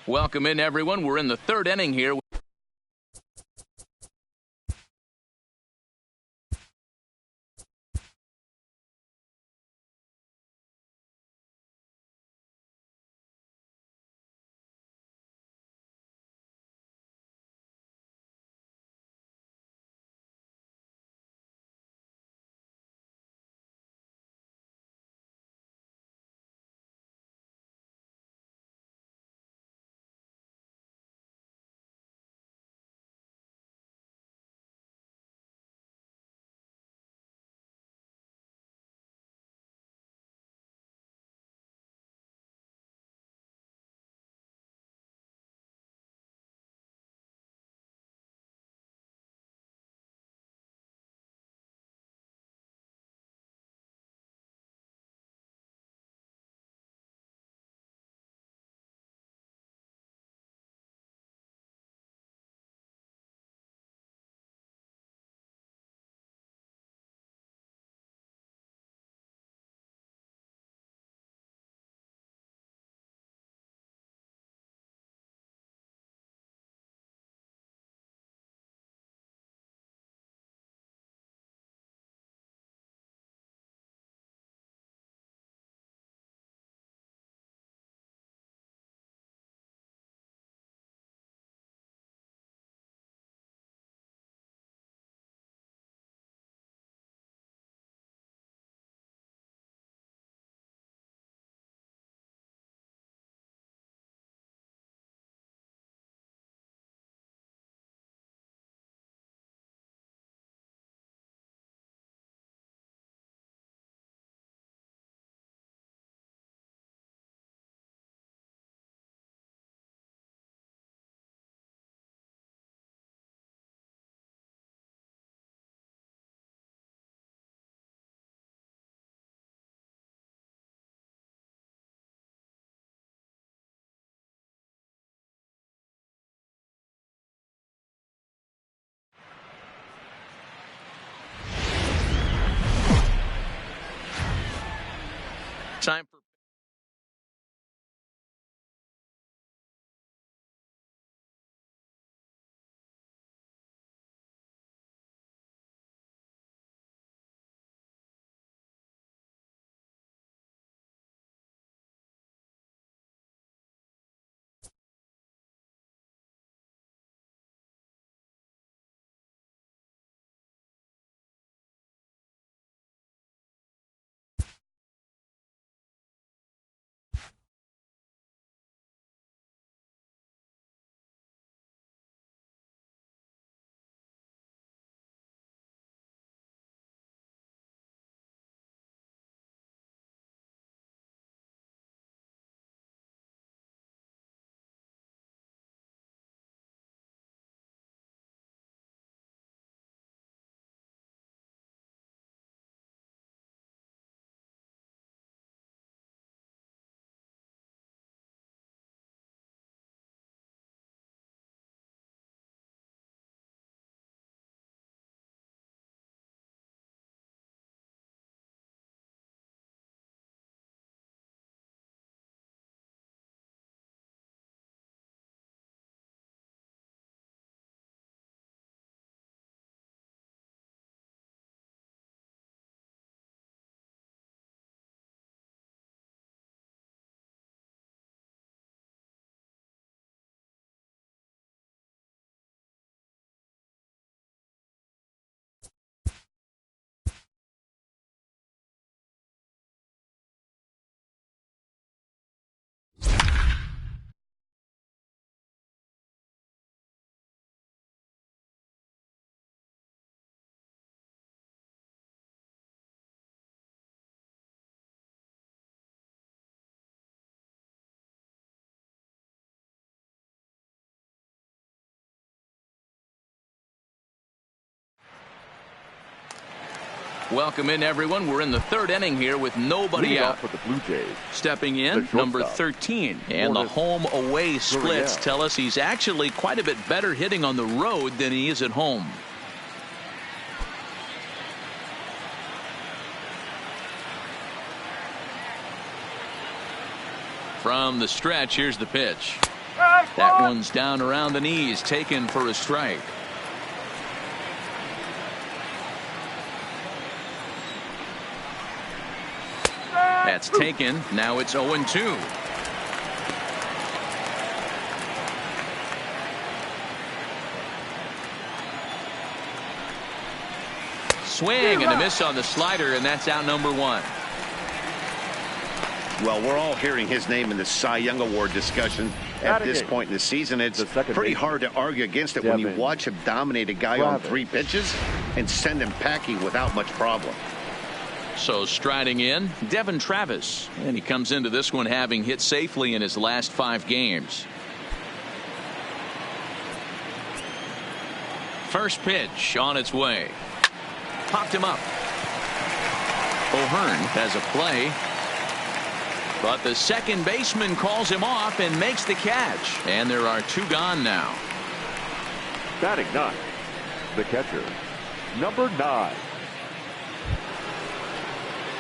Welcome in, everyone. We're in the third inning here. Time for welcome in, everyone. We're in the third inning here with nobody out. For the Blue Jays. Stepping in, number 13. And the home-away splits tell us he's actually quite a bit better hitting on the road than he is at home. From the stretch, here's the pitch. That one's down around the knees, taken for a strike. That's taken. Now it's 0-2. Swing and a miss on the slider, and that's out number 1. Well, we're all hearing his name in the Cy Young Award discussion at this point in the season. It's pretty hard to argue against it when you watch him dominate a guy on 3 pitches and send him packing without much problem. So striding in, Devin Travis, and he comes into this one having hit safely in his last 5 games. First pitch on its way. Popped him up. O'Hearn has a play. But the second baseman calls him off and makes the catch. And there are 2 gone now. Batting 9, the catcher, number 9.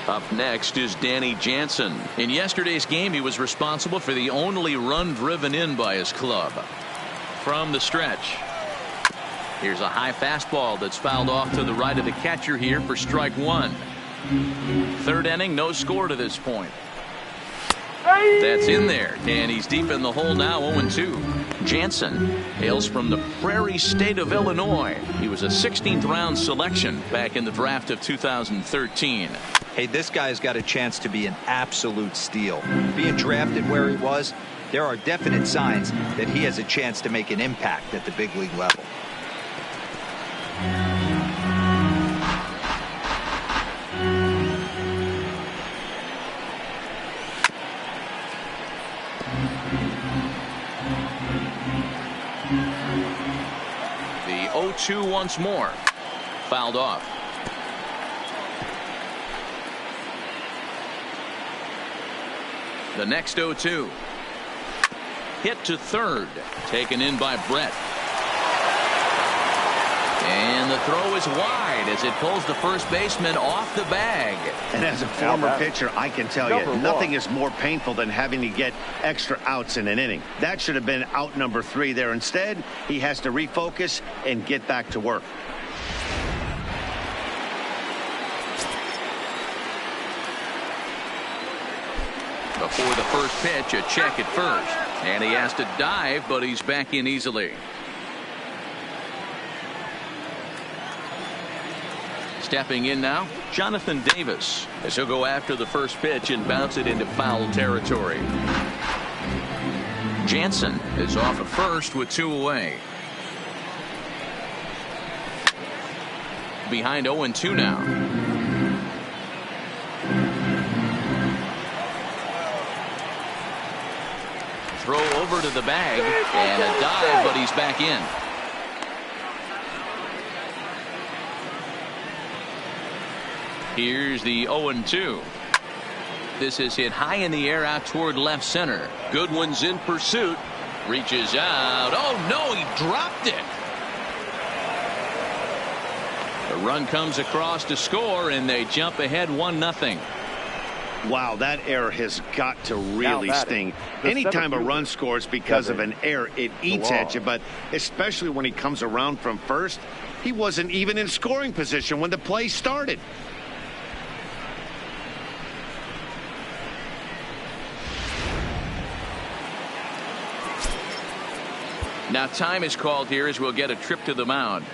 Up next is Danny Jansen. In yesterday's game, he was responsible for the only run driven in by his club. From the stretch. Here's a high fastball that's fouled off to the right of the catcher here for strike 1. 3rd inning, no score to this point. That's in there, and he's deep in the hole now, 0-2. Jansen hails from the Prairie State of Illinois. He was a 16th round selection back in the draft of 2013. Hey, this guy's got a chance to be an absolute steal. Being drafted where he was, there are definite signs that he has a chance to make an impact at the big league level. The 0-2 once more. Fouled off. The next 0-2. Hit to third. Taken in by Brett. And the throw is wide as it pulls the first baseman off the bag. And as a former pitcher, I can tell you, nothing is more painful than having to get extra outs in an inning. That should have been out number 3 there. Instead, he has to refocus and get back to work. Before the first pitch, a check at first. And he has to dive, but he's back in easily. Stepping in now, Jonathan Davis, as he'll go after the first pitch and bounce it into foul territory. Jansen is off at first with 2 away. Behind 0-2 now. Throw over to the bag and a dive, but he's back in. Here's the 0-2. This is hit high in the air out toward left center. Goodwin's in pursuit. Reaches out. Oh, no, he dropped it. The run comes across to score, and they jump ahead 1-0. Wow, that error has got to really sting. Anytime a run scores because of an error, it eats at you, but especially when he comes around from first, he wasn't even in scoring position when the play started. Now time is called here as we'll get a trip to the mound.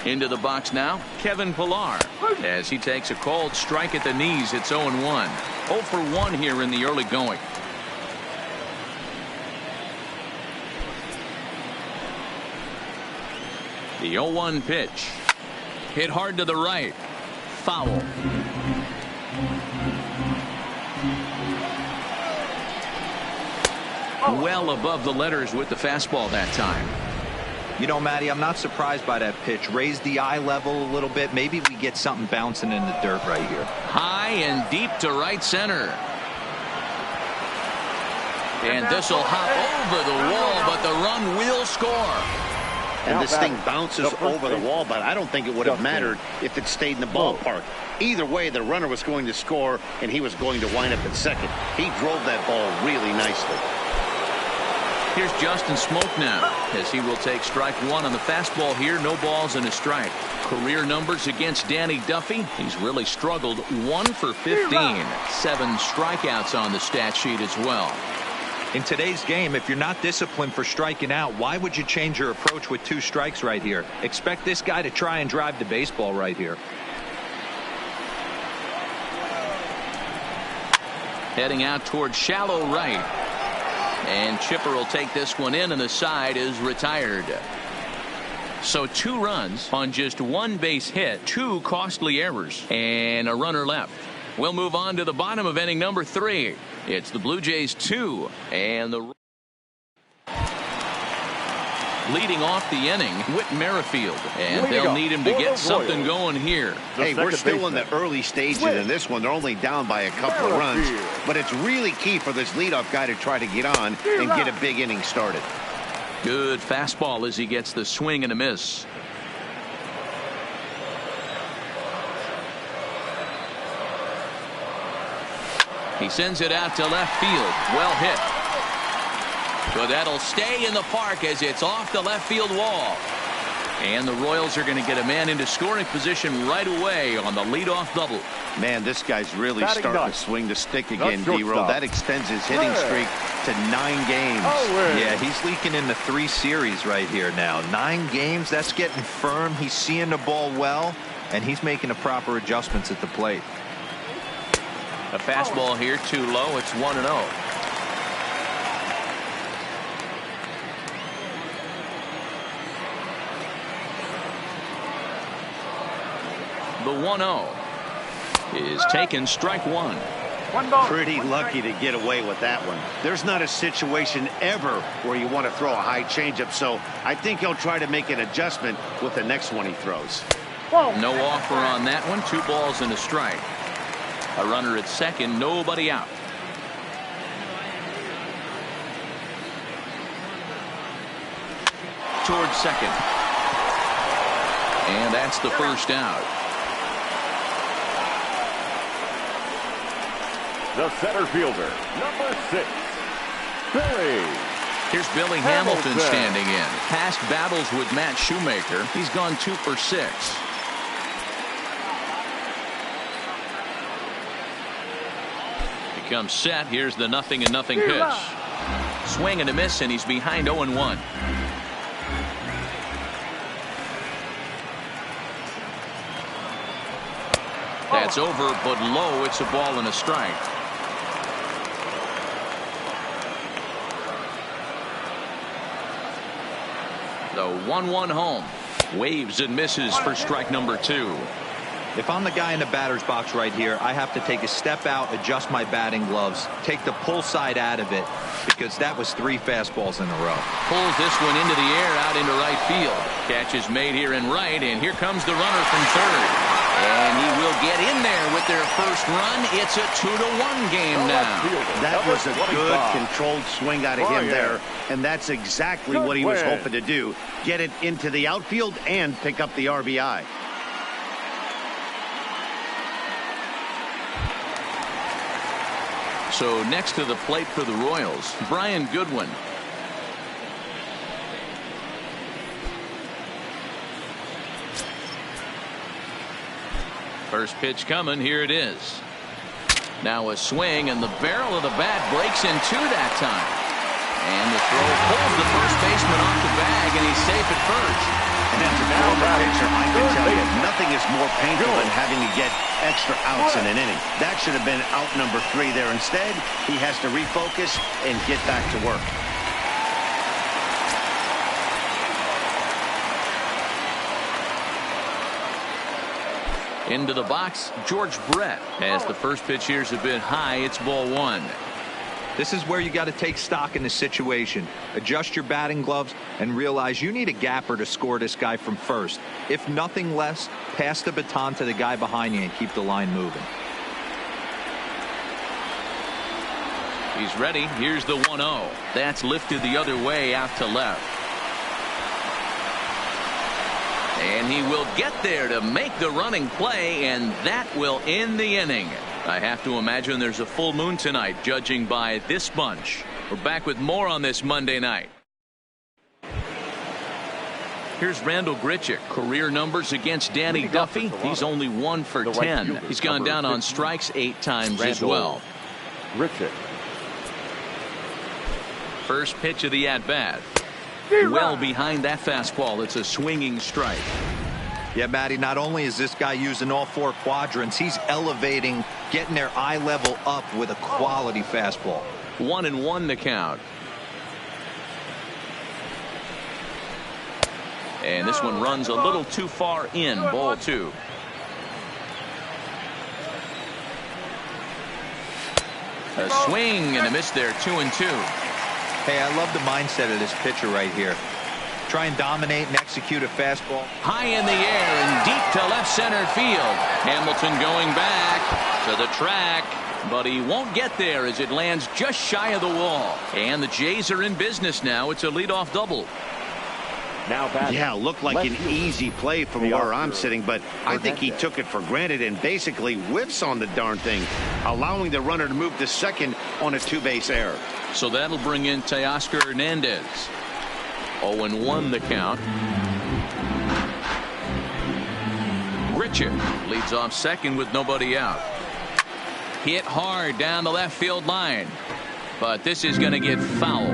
Into the box now, Kevin Pillar, as he takes a called strike at the knees. It's 0-1. 0 for 1 here in the early going. The 0-1 pitch. Hit hard to the right. Foul. Well above the letters with the fastball that time. You know, Matty, I'm not surprised by that pitch. Raise the eye level a little bit. Maybe we get something bouncing in the dirt right here. High and deep to right center. And this will hop over the wall, but the run will score. And this thing bounces over the wall, but I don't think it would have mattered if it stayed in the ballpark. Either way, the runner was going to score, and he was going to wind up at second. He drove that ball really nicely. Here's Justin Smoke now, as he will take strike one on the fastball here. No balls and a strike. Career numbers against Danny Duffy. He's really struggled. 1 for 15. 7 strikeouts on the stat sheet as well. In today's game, if you're not disciplined for striking out, why would you change your approach with 2 strikes right here? Expect this guy to try and drive the baseball right here. Heading out towards shallow right. And Chipper will take this one in, and the side is retired. So 2 runs on just 1 base hit, 2 costly errors, and a runner left. We'll move on to the bottom of inning number 3. It's the Blue Jays 2, and the leading off the inning, Whit Merrifield, and they'll need him to get something going here. Hey, we're still in the early stages in this one. They're only down by a couple of runs, but it's really key for this leadoff guy to try to get on and get a big inning started. Good fastball as he gets the swing and a miss. He sends it out to left field. Well hit. So that'll stay in the park as it's off the left field wall. And the Royals are going to get a man into scoring position right away on the leadoff double. Man, this guy's really starting to swing the stick again, D-Roll. That extends his hitting streak to 9 games. Yeah, he's leaking into 3 series right here now. 9 games, that's getting firm. He's seeing the ball well, and he's making the proper adjustments at the plate. A fastball here too low. It's 1-0. The 1-0 is taken, strike 1. Pretty lucky to get away with that one. There's not a situation ever where you want to throw a high changeup, so I think he'll try to make an adjustment with the next one he throws. No offer on that one. 2 balls and a strike. A runner at second, nobody out. Towards second. And that's the first out. The center fielder, number 6, Billy. Here's Billy Hamilton standing in. Past battles with Matt Shoemaker. He's gone 2 for 6. He comes set. Here's the 0-0 pitch. Swing and a miss, and he's behind 0-1. That's over, but low. It's a ball and a strike. The 1-1 home. Waves and misses for strike number 2. If I'm the guy in the batter's box right here, I have to take a step out, adjust my batting gloves, take the pull side out of it, because that was 3 fastballs in a row. Pulls this one into the air out into right field. Catch is made here in right, and here comes the runner from third. And he will get in there with their first run. It's a 2-1 game now. That was a good controlled swing out of him there, and that's exactly what he was hoping to do. Get it into the outfield and pick up the RBI. So next to the plate for the Royals, Brian Goodwin. First pitch coming. Here it is. Now a swing, and the barrel of the bat breaks in 2 that time. And the throw pulls the first baseman off the bag, and he's safe at first. And as a former pitcher, I can tell you, nothing is more painful than having to get extra outs in an inning. That should have been out number 3 there. Instead, he has to refocus and get back to work. Into the box, George Brett. As the first pitch here's a bit high, it's ball 1. This is where you got to take stock in the situation. Adjust your batting gloves and realize you need a gapper to score this guy from first. If nothing less, pass the baton to the guy behind you and keep the line moving. He's ready. Here's the 1-0. That's lifted the other way out to left. And he will get there to make the running play, and that will end the inning. I have to imagine there's a full moon tonight, judging by this bunch. We're back with more on this Monday night. Here's Randall Grichuk. Career numbers against Danny Duffy. He's only 1 for 10. He's gone down on strikes 8 times as well. Grichuk. First pitch of the at-bat. Well behind that fastball. It's a swinging strike. Yeah, Matty, not only is this guy using all 4 quadrants, he's elevating, getting their eye level up with a quality fastball. 1-1 the count. And this one runs a little too far in. Ball 2. A swing and a miss there. 2-2. Hey, I love the mindset of this pitcher right here. Try and dominate and execute a fastball. High in the air and deep to left center field. Hamilton going back to the track, but he won't get there as it lands just shy of the wall. And the Jays are in business now. It's a leadoff double. Now back. Yeah, looked like an easy play from where I'm sitting, but I think he took it for granted and basically whiffs on the darn thing, allowing the runner to move to second on a 2-base error. So that'll bring in Teoscar Hernandez. 0-1 the count. Grichuk leads off second with nobody out. Hit hard down the left field line, but this is going to get foul.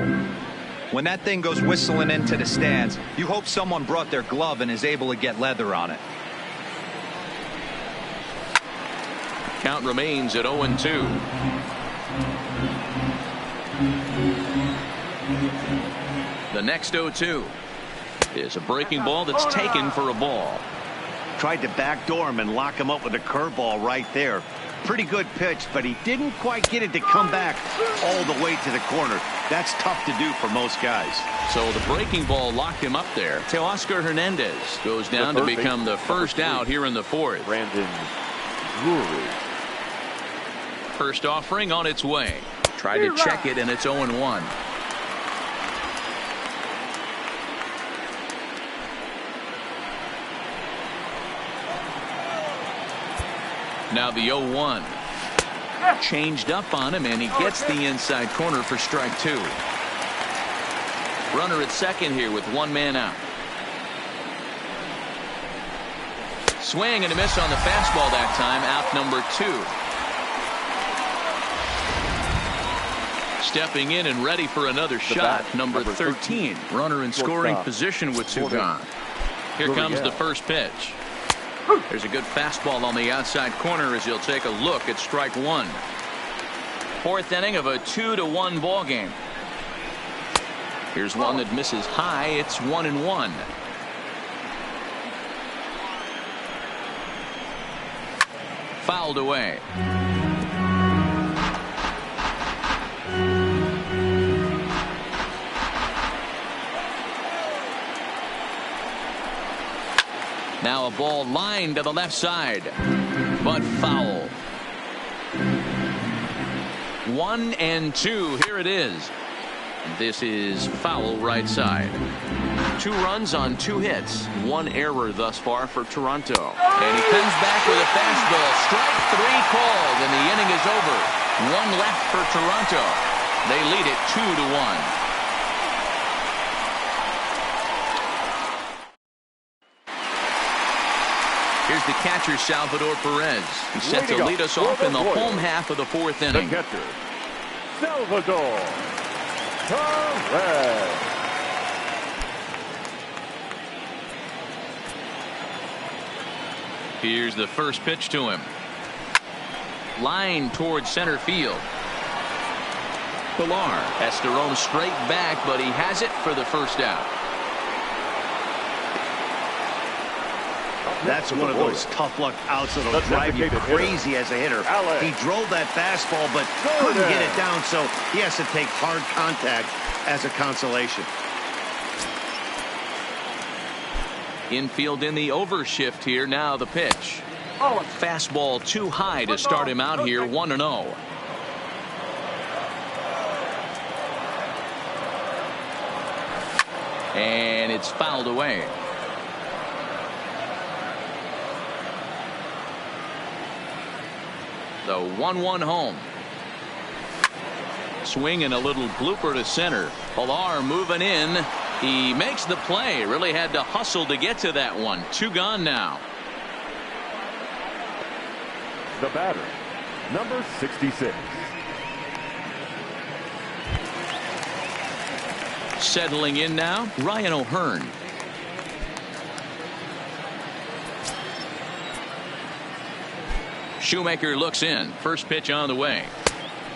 When that thing goes whistling into the stands, you hope someone brought their glove and is able to get leather on it. Count remains at 0-2. The next 0-2 is a breaking ball that's taken for a ball. Tried to backdoor him and lock him up with a curveball right there. Pretty good pitch, but he didn't quite get it to come back all the way to the corner. That's tough to do for most guys. So the breaking ball locked him up there. Teoscar Hernandez goes down to become the first out here in the 4th. Brandon Drury. First offering on its way. Tried to check it, and it's 0-1. Now the 0-1. Changed up on him, and he gets the inside corner for strike 2. Runner at second here with 1 man out. Swing and a miss on the fastball that time. Out number 2. Stepping in and ready for another shot. Number 13. Runner in scoring position with 2 gone. Here comes the first pitch. There's a good fastball on the outside corner as he'll take a look at strike 1. 4th inning of a 2-1 ball game. Here's one that misses high. It's 1-1. Fouled away. Now a ball lined to the left side, but foul. 1-2. Here it is. This is foul right side. 2 runs on 2 hits. 1 error thus far for Toronto. And he comes back with a fastball. Strike 3 called, and the inning is over. 1 left for Toronto. They lead it 2-1. Here's the catcher, Salvador Perez. He's set to lead us off in the home half of the 4th inning. The catcher, Salvador Perez. Here's the first pitch to him. Line towards center field. Pilar has to roam straight back, but he has it for the first out. That's one of those tough luck outs that'll drive you crazy as a hitter. He drove that fastball, but couldn't get it down, so he has to take hard contact as a consolation. Infield in the overshift here. Now the pitch. Fastball too high to start him out here. 1-0. And it's fouled away. The 1-1 home. Swing and a little blooper to center. Pilar moving in. He makes the play. Really had to hustle to get to that one. 2 gone now. The batter, number 66. Settling in now, Ryan O'Hearn. Shoemaker looks in. First pitch on the way.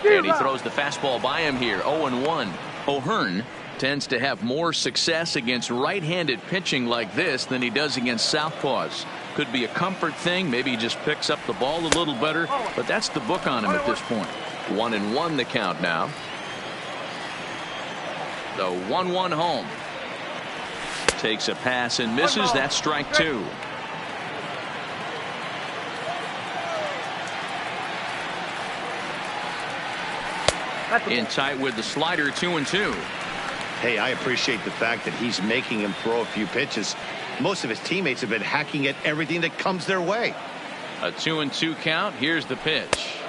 And he throws the fastball by him here. 0-1. O'Hearn tends to have more success against right-handed pitching like this than he does against southpaws. Could be a comfort thing. Maybe he just picks up the ball a little better. But that's the book on him at this point. 1-1 the count now. The 1-1 home. Takes a pass and misses. That's strike 2. In tight with the slider. 2-2. Hey, I appreciate the fact that he's making him throw a few pitches. Most of his teammates have been hacking at everything that comes their way. A 2-2 count. Here's the pitch.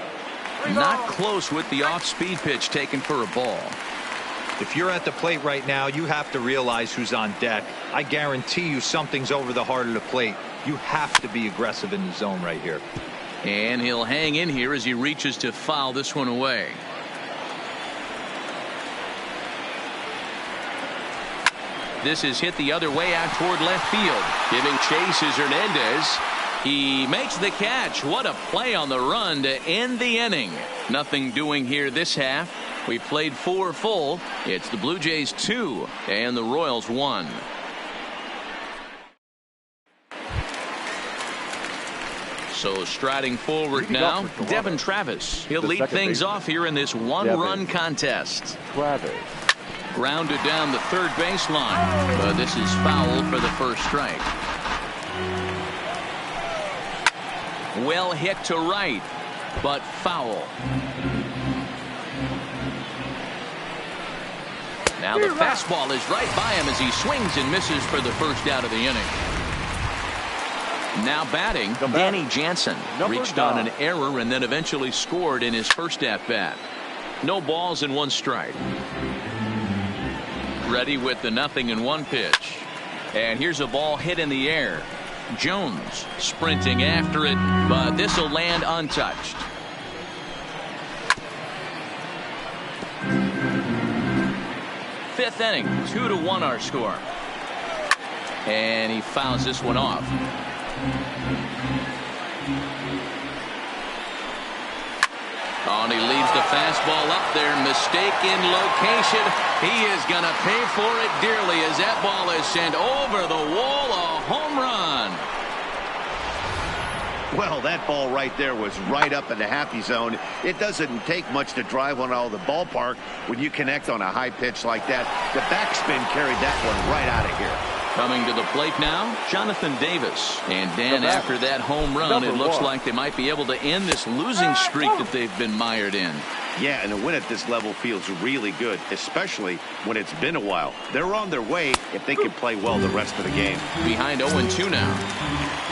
Not close with the off-speed pitch taken for a ball. If you're at the plate right now, you have to realize who's on deck. I guarantee you something's over the heart of the plate. You have to be aggressive in the zone right here. And he'll hang in here as he reaches to foul this one away. This is hit the other way out toward left field. Giving chase is Hernandez. He makes the catch. What a play on the run to end the inning. Nothing doing here this half. We played 4 full. It's the Blue Jays 2 and the Royals 1. So striding forward now, Devin Travis. He'll lead things off here in this one-run contest. Travis. Grounded down the third baseline. But this is foul for the first strike. Well hit to right, but foul. Now the fastball is right by him as he swings and misses for the first out of the inning. Now batting, Danny Jansen reached on an error and then eventually scored in his first at-bat. No balls and 1 strike. Ready with the 0-1 pitch. And here's a ball hit in the air. Jones sprinting after it, but this will land untouched. Fifth inning, 2-1 our score. And he fouls this one off. Oh, and he leaves the fastball up there. Mistaken location. He is going to pay for it dearly as that ball is sent over the wall. A home run. Well, that ball right there was right up in the happy zone. It doesn't take much to drive one out of the ballpark when you connect on a high pitch like that. The backspin carried that one right out of here. Coming to the plate now, Jonathan Davis. And Dan, after that home run, it looks like they might be able to end this losing streak that they've been mired in. Yeah, and a win at this level feels really good, especially when it's been a while. They're on their way if they can play well the rest of the game. Behind 0-2 now.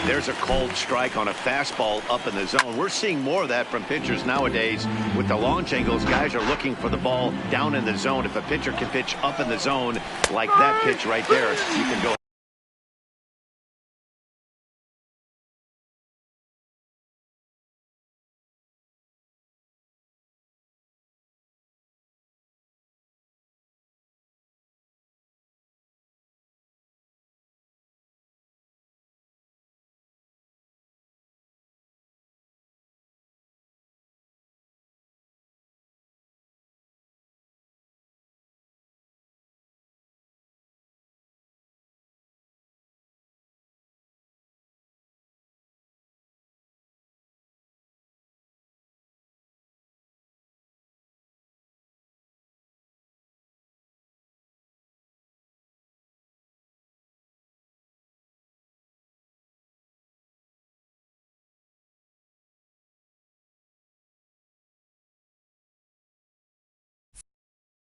There's a cold strike on a fastball up in the zone. We're seeing more of that from pitchers nowadays. With the launch angles, guys are looking for the ball down in the zone. If a pitcher can pitch up in the zone like that pitch right there, you can go.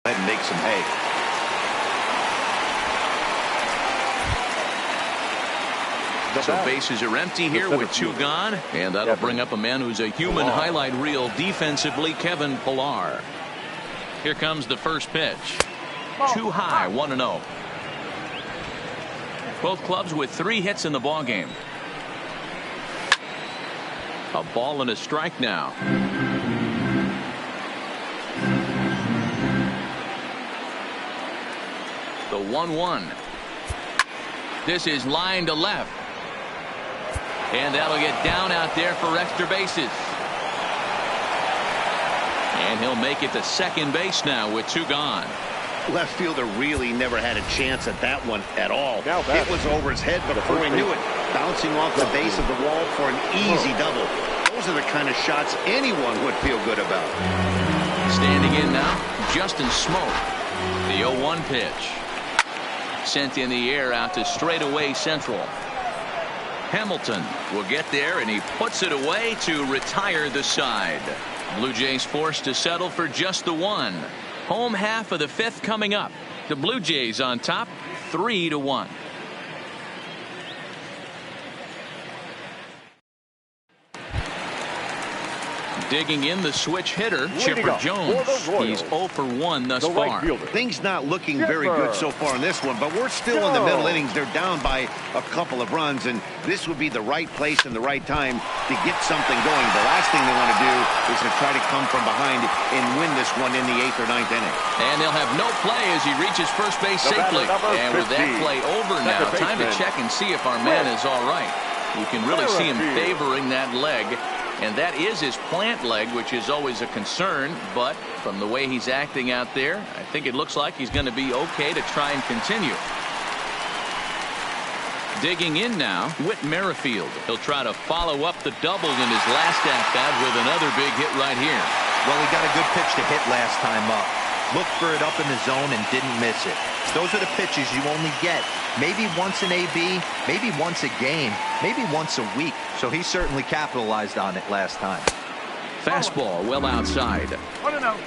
And make some hay. So bases are empty here with 2 gone, and that'll bring up a man who's a human highlight reel defensively, Kevin Pillar. Here comes the first pitch. Too high, 1-0. Both clubs with 3 hits in the ball game. A ball and a strike now. The 1-1. This is line to left. And that'll get down out there for extra bases. And he'll make it to second base now with 2 gone. Left fielder really never had a chance at that one at all. It was over his head before he knew it. Bouncing off the base of the wall for an easy double. Those are the kind of shots anyone would feel good about. Standing in now, Justin Smoke. The 0-1 pitch. Sent in the air out to straightaway central. Hamilton will get there, and he puts it away to retire the side. Blue Jays forced to settle for just the 1. Home half of the 5th coming up. The Blue Jays on top, 3-1. Digging in the switch hitter, Chipper Jones. He's 0 for 1 thus far. Things not looking very good so far in this one, but we're still in the middle innings. They're down by a couple of runs, and this would be the right place and the right time to get something going. The last thing they want to do is to try to come from behind and win this one in the 8th or 9th inning. And he'll have no play as he reaches first base safely. And with that play over now, time to check and see if our man is all right. You can really see him favoring that leg. And that is his plant leg, which is always a concern. But from the way he's acting out there, I think it looks like he's going to be okay to try and continue. Digging in now, Whit Merrifield. He'll try to follow up the double in his last at-bat with another big hit right here. Well, he got a good pitch to hit last time up. Looked for it up in the zone and didn't miss it. Those are the pitches you only get maybe once in AB, maybe once a game, maybe once a week. So he certainly capitalized on it last time. Fastball well outside. 1-0.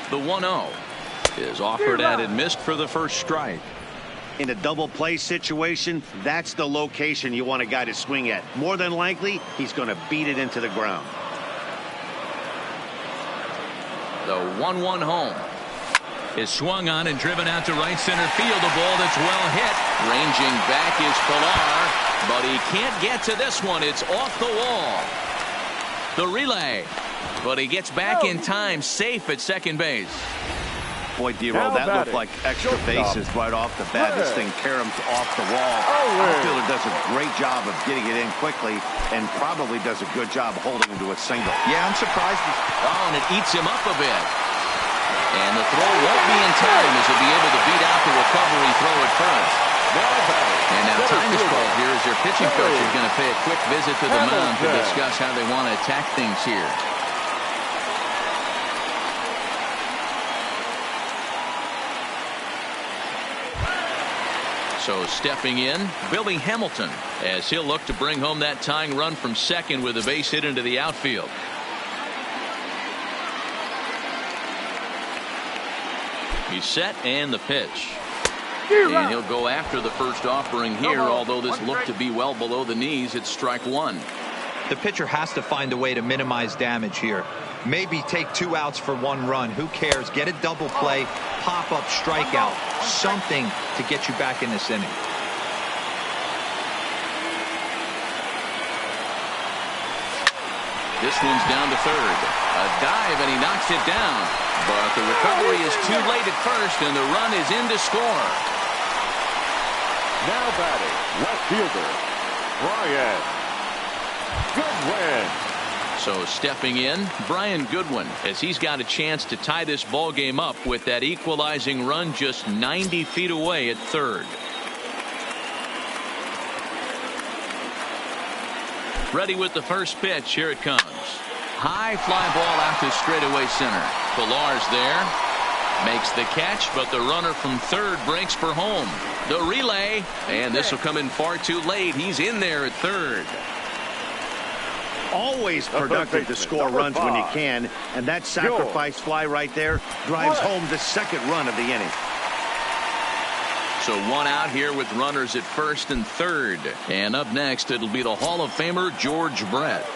The 1-0 is offered at and missed for the first strike. In a double play situation, that's the location you want a guy to swing at. More than likely, he's going to beat it into the ground. The 1-1 home is swung on and driven out to right center field. A ball that's well hit. Ranging back is Pillar, but he can't get to this one. It's off the wall. The relay, but he gets back in time, safe at second base. Boy, D-Roll, that looked like extra bases right off the bat. This thing caroms off the wall. Outfielder does a great job of getting it in quickly and probably does a good job holding him to a single. Yeah, I'm surprised. Oh, and it eats him up a bit. And the throw won't be in time as he'll be able to beat out the recovery throw at first. And now time is called here as their pitching coach is going to pay a quick visit to the mound to discuss how they want to attack things here. So stepping in, Billy Hamilton, as he'll look to bring home that tying run from second with a base hit into the outfield. He's set and the pitch. And he'll go after the first offering here, although this looked to be well below the knees. It's strike 1. The pitcher has to find a way to minimize damage here. Maybe take 2 outs for 1 run. Who cares? Get a double play, pop up, strikeout, something to get you back in this inning. This one's down to third. A dive and he knocks it down. But the recovery is too late at first and the run is in to score. Now batting, left fielder, Brian Goodwin. So stepping in, Brian Goodwin, as he's got a chance to tie this ball game up with that equalizing run just 90 feet away at third. Ready with the first pitch. Here it comes. High fly ball out to straightaway center. Pillar's there. Makes the catch, but the runner from third breaks for home. The relay, and this will come in far too late. He's in there at third. always productive to score runs when you can, and that sacrifice fly right there drives home the second run of the inning. So one out here with runners at first and third. And up next, it'll be the Hall of Famer George Brett.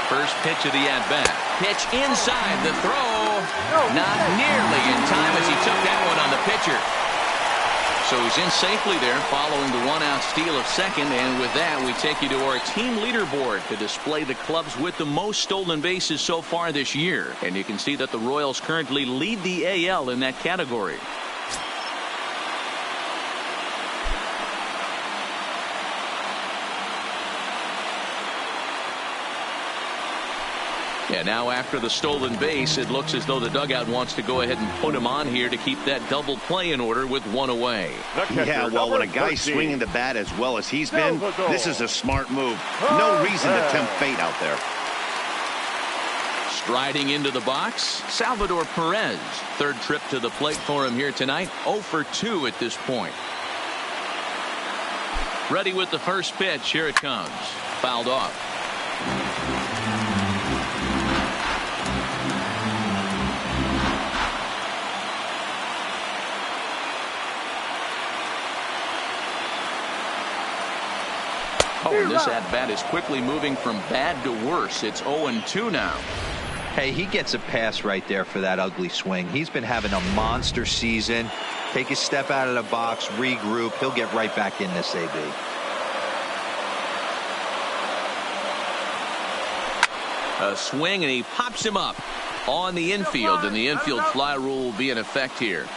First pitch of the at-bat. Pitch inside, the throw. Not nearly in time as he took that one on the pitcher. So he's in safely there following the one-out steal of second. And with that, we take you to our team leaderboard to display the clubs with the most stolen bases so far this year. And you can see that the Royals currently lead the AL in that category. Yeah, now after the stolen base, it looks as though the dugout wants to go ahead and put him on here to keep that double play in order with one away. Yeah, well, when a guy's swinging the bat as well as he's been, this is a smart move. No reason to tempt fate out there. Striding into the box, Salvador Perez. Third trip to the plate for him here tonight. 0 for 2 at this point. Ready with the first pitch. Here it comes. Fouled off. Oh, and this at-bat is quickly moving from bad to worse. It's 0-2 now. Hey, he gets a pass right there for that ugly swing. He's been having a monster season. Take a step out of the box, regroup. He'll get right back in this AB. A swing, and he pops him up on the infield, and the infield fly rule will be in effect here.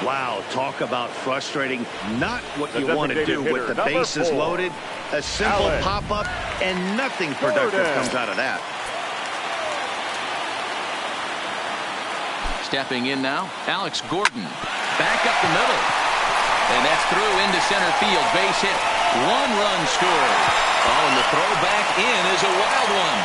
Wow, talk about frustrating. Not what you want to do with the bases loaded. A simple pop-up, and nothing productive comes out of that. Stepping in now, Alex Gordon. Back up the middle. And that's through into center field. Base hit. One run scored. Oh, and the throw back in is a wild one.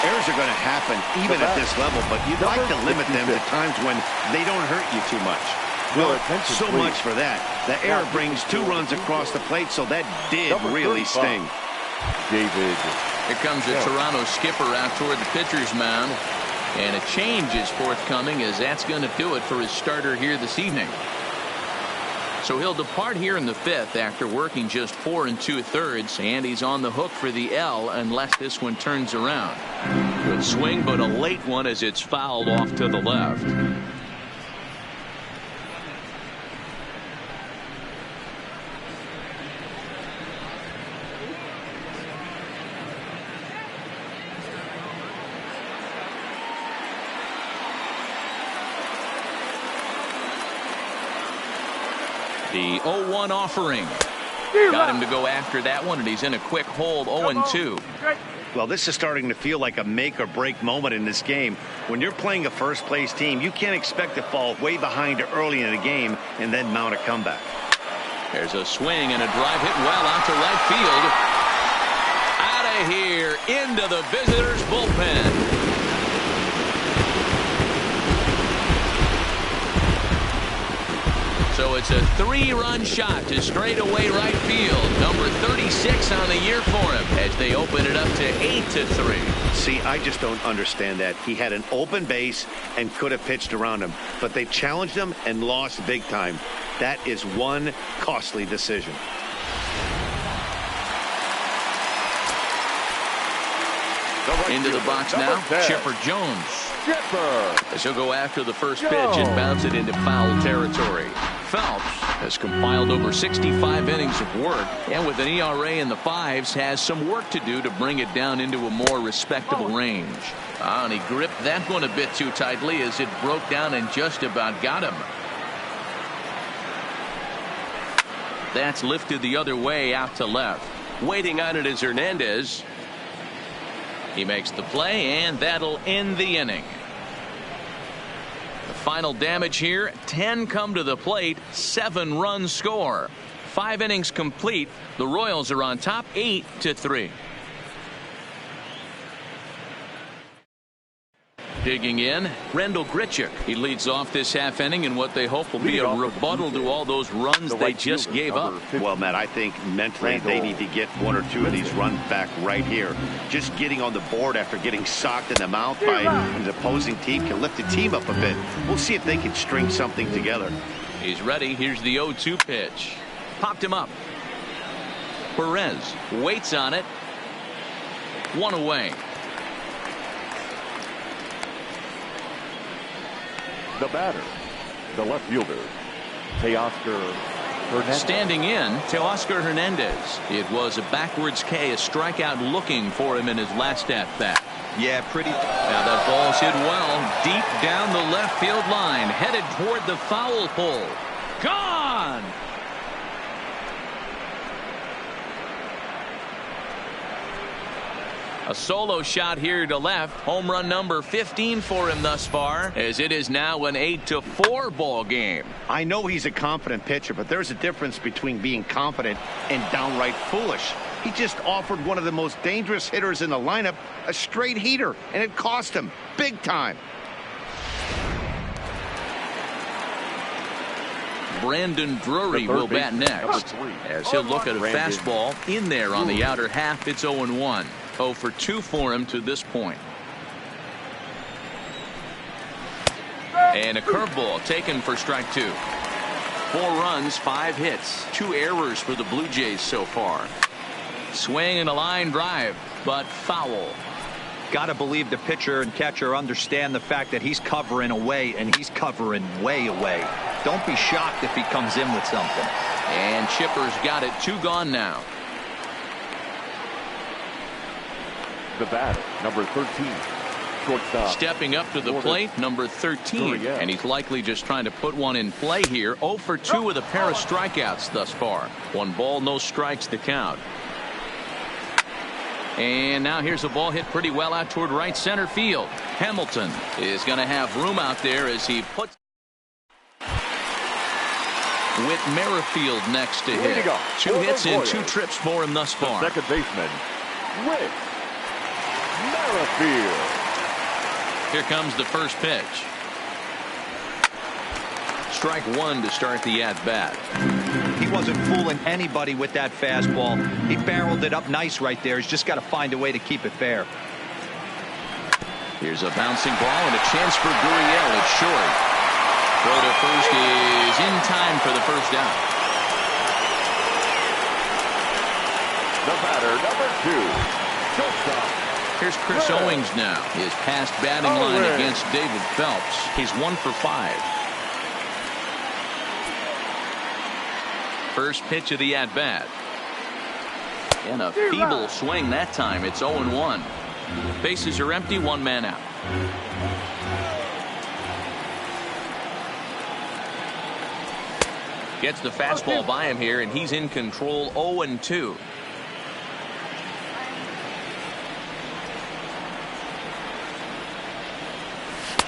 Errors are going to happen even at this level, but you'd like to limit them to times when they don't hurt you too much. Well, so much for that. The error brings 2 runs across the plate, so that did really sting. David. Here comes the Toronto skipper out toward the pitcher's mound. And a change is forthcoming, as that's going to do it for his starter here this evening. So he'll depart here in the 5th after working just 4 2/3, and he's on the hook for the L unless this one turns around. Good swing, but a late one as it's fouled off to the left. The 0-1 offering. Got him to go after that one, and he's in a quick hold. 0-2. Well, this is starting to feel like a make-or-break moment in this game. When you're playing a first-place team, you can't expect to fall way behind early in the game and then mount a comeback. There's a swing and a drive hit well out to right field. Out of here into the visitors' bullpen. So it's a 3-run shot to straightaway right field. Number 36 on the year for him as they open it up to 8-3. See, I just don't understand that. He had an open base and could have pitched around him, but they challenged him and lost big time. That is one costly decision. Into the box now, Chipper Jones. As he'll go after the first pitch and bounce it into foul territory. Phelps has compiled over 65 innings of work, and with an ERA in the 5s, has some work to do to bring it down into a more respectable range. And he gripped that one a bit too tightly as it broke down and just about got him. That's lifted the other way out to left. Waiting on it is Hernandez. He makes the play, and that'll end the inning. The final damage here, 10 come to the plate, 7 runs score. 5 innings complete. The Royals are on top 8-3. Digging in, Rendell Grichuk. He leads off this half inning in what they hope will be a rebuttal to all those runs they just gave up. Well, Matt, I think mentally they need to get one or two of these runs back right here. Just getting on the board after getting socked in the mouth by an opposing team can lift the team up a bit. We'll see if they can string something together. He's ready. Here's the 0-2 pitch. Popped him up. Perez waits on it. One away. The batter, the left fielder, Teoscar Hernandez. Standing in, Teoscar Hernandez. It was a backwards K, a strikeout looking for him in his last at-bat. Yeah, pretty. Now that ball's hit well, deep down the left field line, headed toward the foul pole. Gone! A solo shot here to left. Home run number 15 for him thus far, as it is now an 8-4 ball game. I know he's a confident pitcher, but there's a difference between being confident and downright foolish. He just offered one of the most dangerous hitters in the lineup a straight heater, and it cost him big time. Brandon Drury will bat next, as he'll look at a fastball in there on the outer half. It's 0-1. 0 for 2 for him to this point. And a curveball taken for strike 2. 4 runs, 5 hits, 2 errors for the Blue Jays so far. Swing and a line drive, but foul. Got to believe the pitcher and catcher understand the fact that he's covering away, and he's covering way away. Don't be shocked if he comes in with something. And Chipper's got it. 2 gone now. The batter, number 13, shortstop. Stepping up to the plate, number 13. And he's likely just trying to put one in play here. 0 for 2 with a pair of strikeouts thus far. 1 ball, no strikes to count. And now here's a ball hit pretty well out toward right center field. Hamilton is going to have room out there as he puts with Merrifield next to hit. 2 hits and 2 trips for him thus far. Second baseman, Whit Merrifield. Here comes the first pitch. Strike 1 to start the at-bat. He wasn't fooling anybody with that fastball. He barreled it up nice right there. He's just got to find a way to keep it fair. Here's a bouncing ball and a chance for Gurriel. It's short. Throw to first is in time for the first out. The batter, number 2, shortstop. Here's Chris Owings now. His past batting line against David Phelps. He's 1 for 5. First pitch of the at-bat. And a feeble swing that time. It's 0-1. Bases are empty, 1 man out. Gets the fastball by him here, and he's in control. 0-2.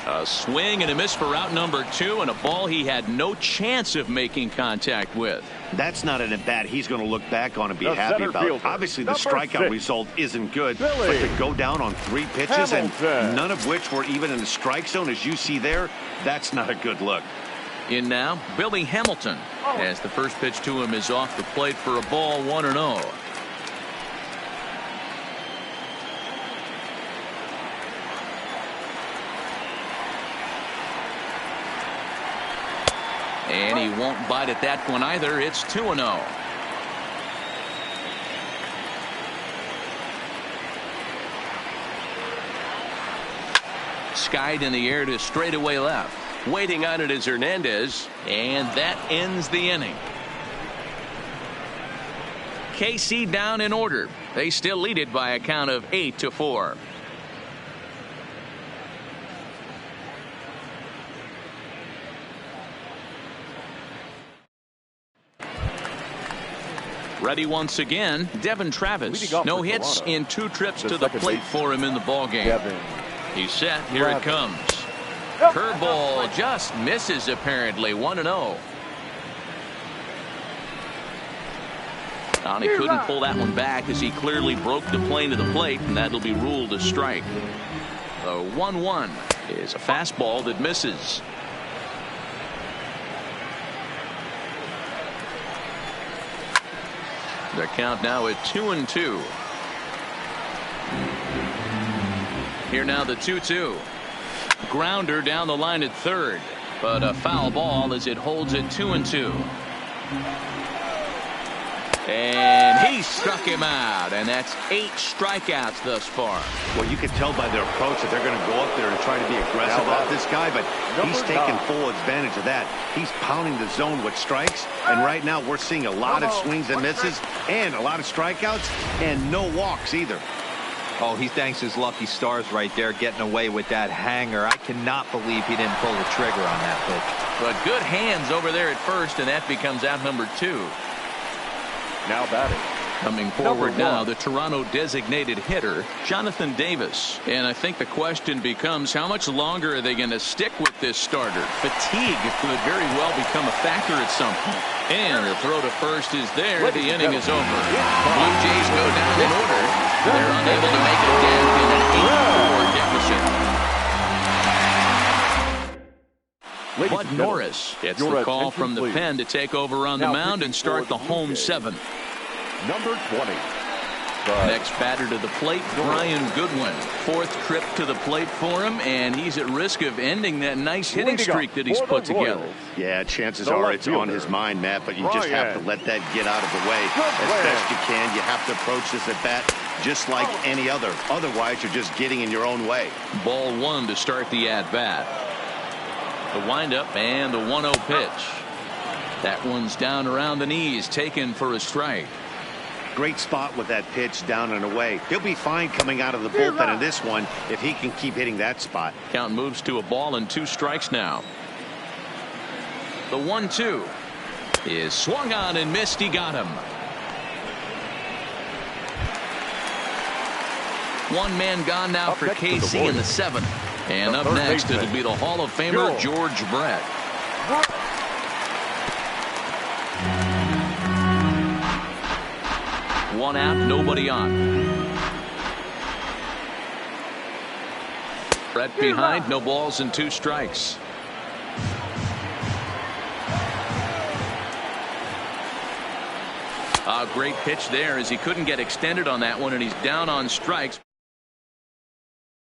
A swing and a miss for out number 2, and a ball he had no chance of making contact with. That's not an at-bat he's going to look back on and be happy about. Fielder, obviously, the strikeout result isn't good, but to go down on 3 pitches Hamilton, and none of which were even in the strike zone, as you see there, that's not a good look. In now, Billy Hamilton, as the first pitch to him is off the plate for a ball. 1-0. And he won't bite at that one either. It's 2-0. Skied in the air to straightaway left. Waiting on it is Hernandez, and that ends the inning. KC down in order. They still lead it by a count of 8-4. Ready once again, Devin Travis. No hits in 2 trips to the plate for him in the ballgame. He's set. Here it comes. Curveball just misses apparently. 1-0. He couldn't pull that one back as he clearly broke the plane of the plate, and that'll be ruled a strike. So 1-1. is a fastball that misses. The count now at 2-2. Here now the 2-2. Grounder down the line at third, but a foul ball as it holds it 2-2. And he struck him out, and that's 8 strikeouts thus far. Well, you can tell by their approach that they're going to go up there and try to be aggressive off this guy, but he's taking full advantage of that. He's pounding the zone with strikes, and right now we're seeing a lot of swings and misses and a lot of strikeouts and no walks either. Oh, he thanks his lucky stars right there getting away with that hanger. I cannot believe he didn't pull the trigger on that pitch. But good hands over there at first, and that becomes out number 2. Now batting. Coming forward now, the Toronto designated hitter, Jonathan Davis. And I think the question becomes, how much longer are they going to stick with this starter? Fatigue could very well become a factor at some point. And the throw to first is there. The inning is over. Blue Jays go down in order. They're unable to make a dent in an 8-4 deficit. Bud Norris gets the call from the pen to take over on the mound and start the home 7th. Number 20. Next batter to the plate, Brian Goodwin. 4th trip to the plate for him, and he's at risk of ending that nice hitting streak that he's put together. Yeah, chances are it's on his mind, Matt, but you just have to let that get out of the way as best you can. You have to approach this at bat just like any other. Otherwise, you're just getting in your own way. Ball 1 to start the at-bat. The windup and the 1-0 pitch. That one's down around the knees, taken for a strike. Great spot with that pitch down and away. He'll be fine coming out of the bullpen in this one if he can keep hitting that spot. Count moves to a ball and 2 strikes now. The 1-2 is swung on and missed. He got him. One man gone now for KC in the 7th. And up next, it'll be the Hall of Famer George Brett. One out, nobody on. Brett behind, no balls and 2 strikes. A great pitch there as he couldn't get extended on that one, and he's down on strikes.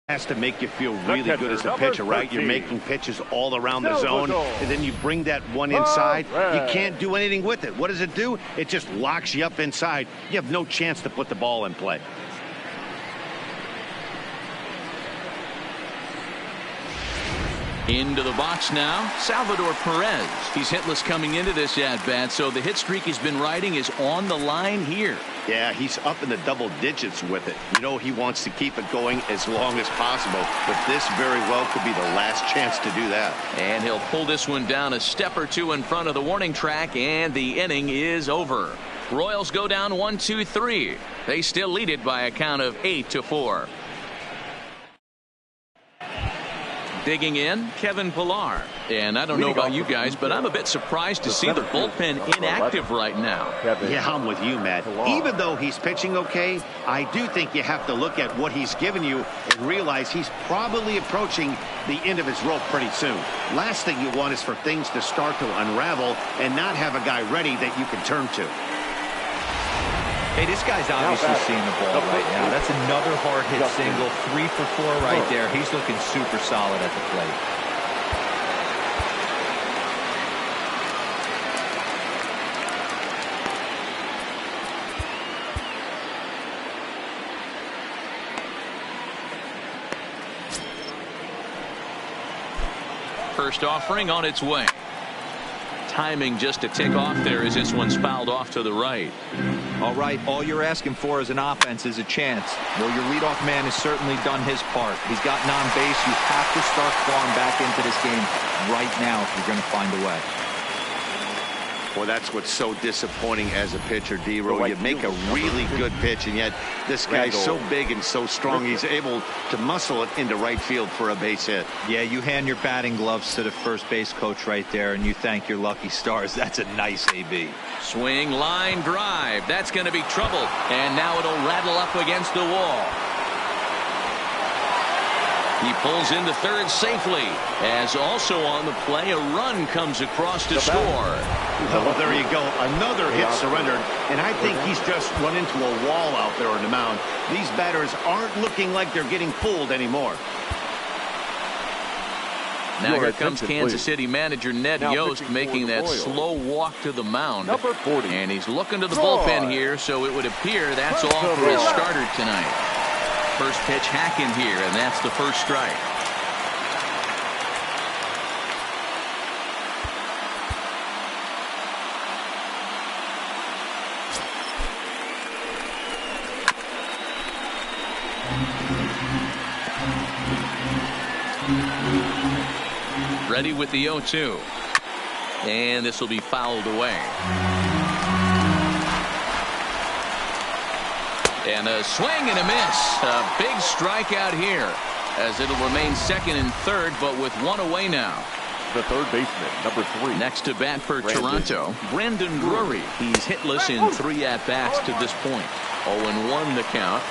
Has to make you feel really good as a pitcher, right? You're making pitches all around the zone, and then you bring that one inside. You can't do anything with it. What does it do? It just locks you up inside. You have no chance to put the ball in play. Into the box now, Salvador Perez. He's hitless coming into this at-bat, so the hit streak he's been riding is on the line here. Yeah, he's up in the double digits with it. You know he wants to keep it going as long as possible, but this very well could be the last chance to do that. And he'll pull this one down a step or 2 in front of the warning track, and the inning is over. Royals go down 1-2-3. They still lead it by a count of 8-4. Digging in, Kevin Pillar. And I don't know about you guys, but I'm a bit surprised to see the bullpen inactive right now. Yeah, I'm with you, Matt. Even though he's pitching okay, I do think you have to look at what he's given you and realize he's probably approaching the end of his rope pretty soon. Last thing you want is for things to start to unravel and not have a guy ready that you can turn to. Hey, this guy's obviously seeing the ball right now. That's another hard hit single. 3 for 4 right there. He's looking super solid at the plate. First offering on its way. Timing just to tick off there as this one's fouled off to the right. All right, all you're asking for as an offense is a chance. Well, your leadoff man has certainly done his part. He's gotten on base. You have to start clawing back into this game right now if you're going to find a way. Well, that's what's so disappointing as a pitcher, D-Row. You make a really good pitch, and yet this guy's so big and so strong, he's able to muscle it into right field for a base hit. Yeah, you hand your batting gloves to the first base coach right there, and you thank your lucky stars. That's a nice AB. Swing, line, drive. That's going to be trouble. And now it'll rattle up against the wall. He pulls into third safely, as also on the play, a run comes across to score. Well, there you go. Another hit surrendered, and I think he's just run into a wall out there on the mound. These batters aren't looking like they're getting fooled anymore. Now here comes Kansas City manager Ned Yost making that slow walk to the mound. Number 40. And he's looking to the bullpen here, so it would appear that's all for his starter tonight. First pitch hack in here, and that's the first strike. Ready with the 0-2. And this will be fouled away. And a swing and a miss. A big strikeout here, as it'll remain second and third, but with one away now. The third baseman, number 3. Next to bat for Toronto, Brandon Drury. He's hitless in 3 at-bats to this point. 0-1 the count.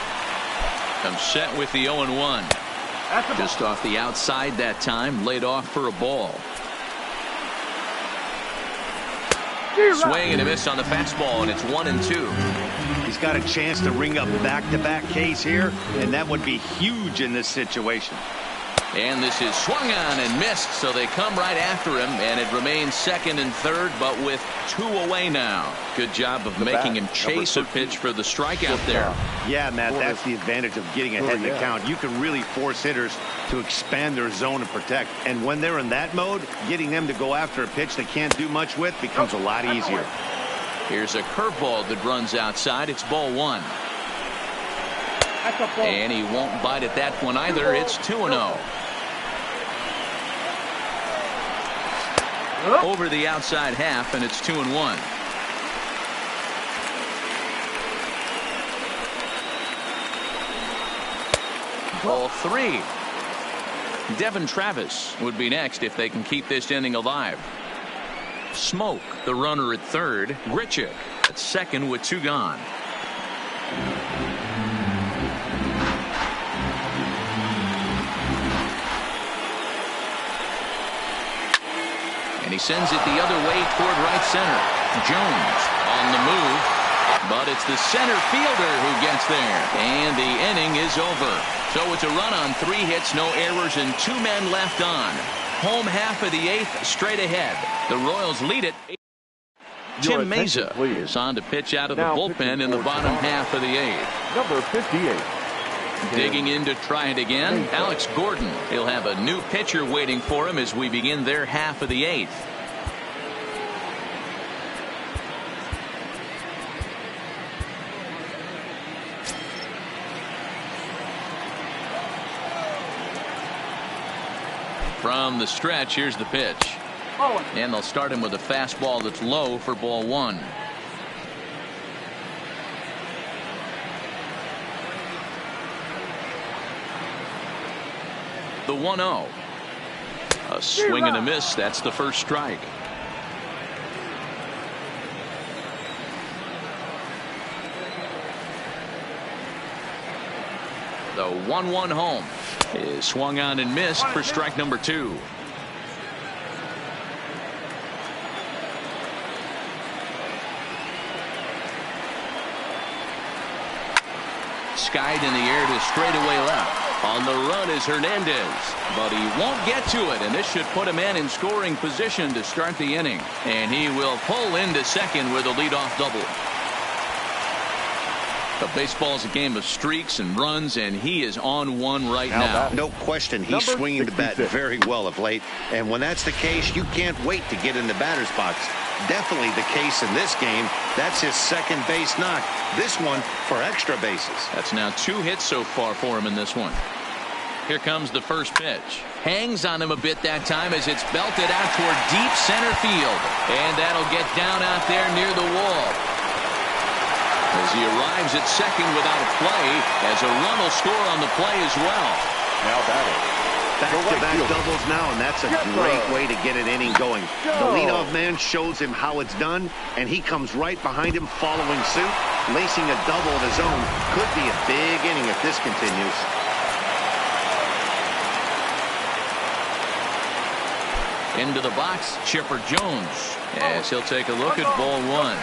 Comes set with the 0-1. Just off the outside that time, laid off for a ball. Swing and a miss on the fastball, and it's 1-2. He's got a chance to ring up back-to-back Ks here, and that would be huge in this situation. And this is swung on and missed, so they come right after him, and it remains second and third, but with 2 away now. Good job of making him chase a pitch for the strikeout there. Yeah, Matt, that's the advantage of getting ahead in the count. You can really force hitters to expand their zone and protect. And when they're in that mode, getting them to go after a pitch they can't do much with becomes a lot easier. Here's a curveball that runs outside. It's ball 1. And he won't bite at that one either. It's 2-0. Over the outside half, and it's 2-1. Ball 3. Devin Travis would be next if they can keep this inning alive. Smoke, the runner at third. Grichuk at second with 2 gone. And he sends it the other way toward right center. Jones on the move, but it's the center fielder who gets there, and the inning is over. So it's a run on 3 hits, no errors, and 2 men left on. Home half of the 8th, straight ahead. The Royals lead it. Tim Meza is on to pitch out of the bullpen in the bottom half of the 8th. Number 58. Digging in to try it again, Alex Gordon. He'll have a new pitcher waiting for him as we begin their half of the 8th. From the stretch, here's the pitch. And they'll start him with a fastball that's low for ball 1. The 1-0. A swing and a miss. That's the first strike. The 1-1 home is swung on and missed for strike number 2. Skied in the air to straightaway left. On the run is Hernandez, but he won't get to it, and this should put a man in scoring position to start the inning. And he will pull into second with a leadoff double. But baseball's a game of streaks and runs, and he is on one right now. No question, he's swinging the bat very well of late. And when that's the case, you can't wait to get in the batter's box. Definitely the case in this game. That's his second base knock. This one for extra bases. That's now 2 hits so far for him in this one. Here comes the first pitch. Hangs on him a bit that time as it's belted out toward deep center field. And that'll get down out there near the wall. As he arrives at second without a play, as a run will score on the play as well. Now batting. Back-to-back doubles now, and that's a great way to get an inning going. The leadoff man shows him how it's done, and he comes right behind him following suit. Lacing a double of his own could be a big inning if this continues. Into the box, Chipper Jones, as he'll take a look at ball one.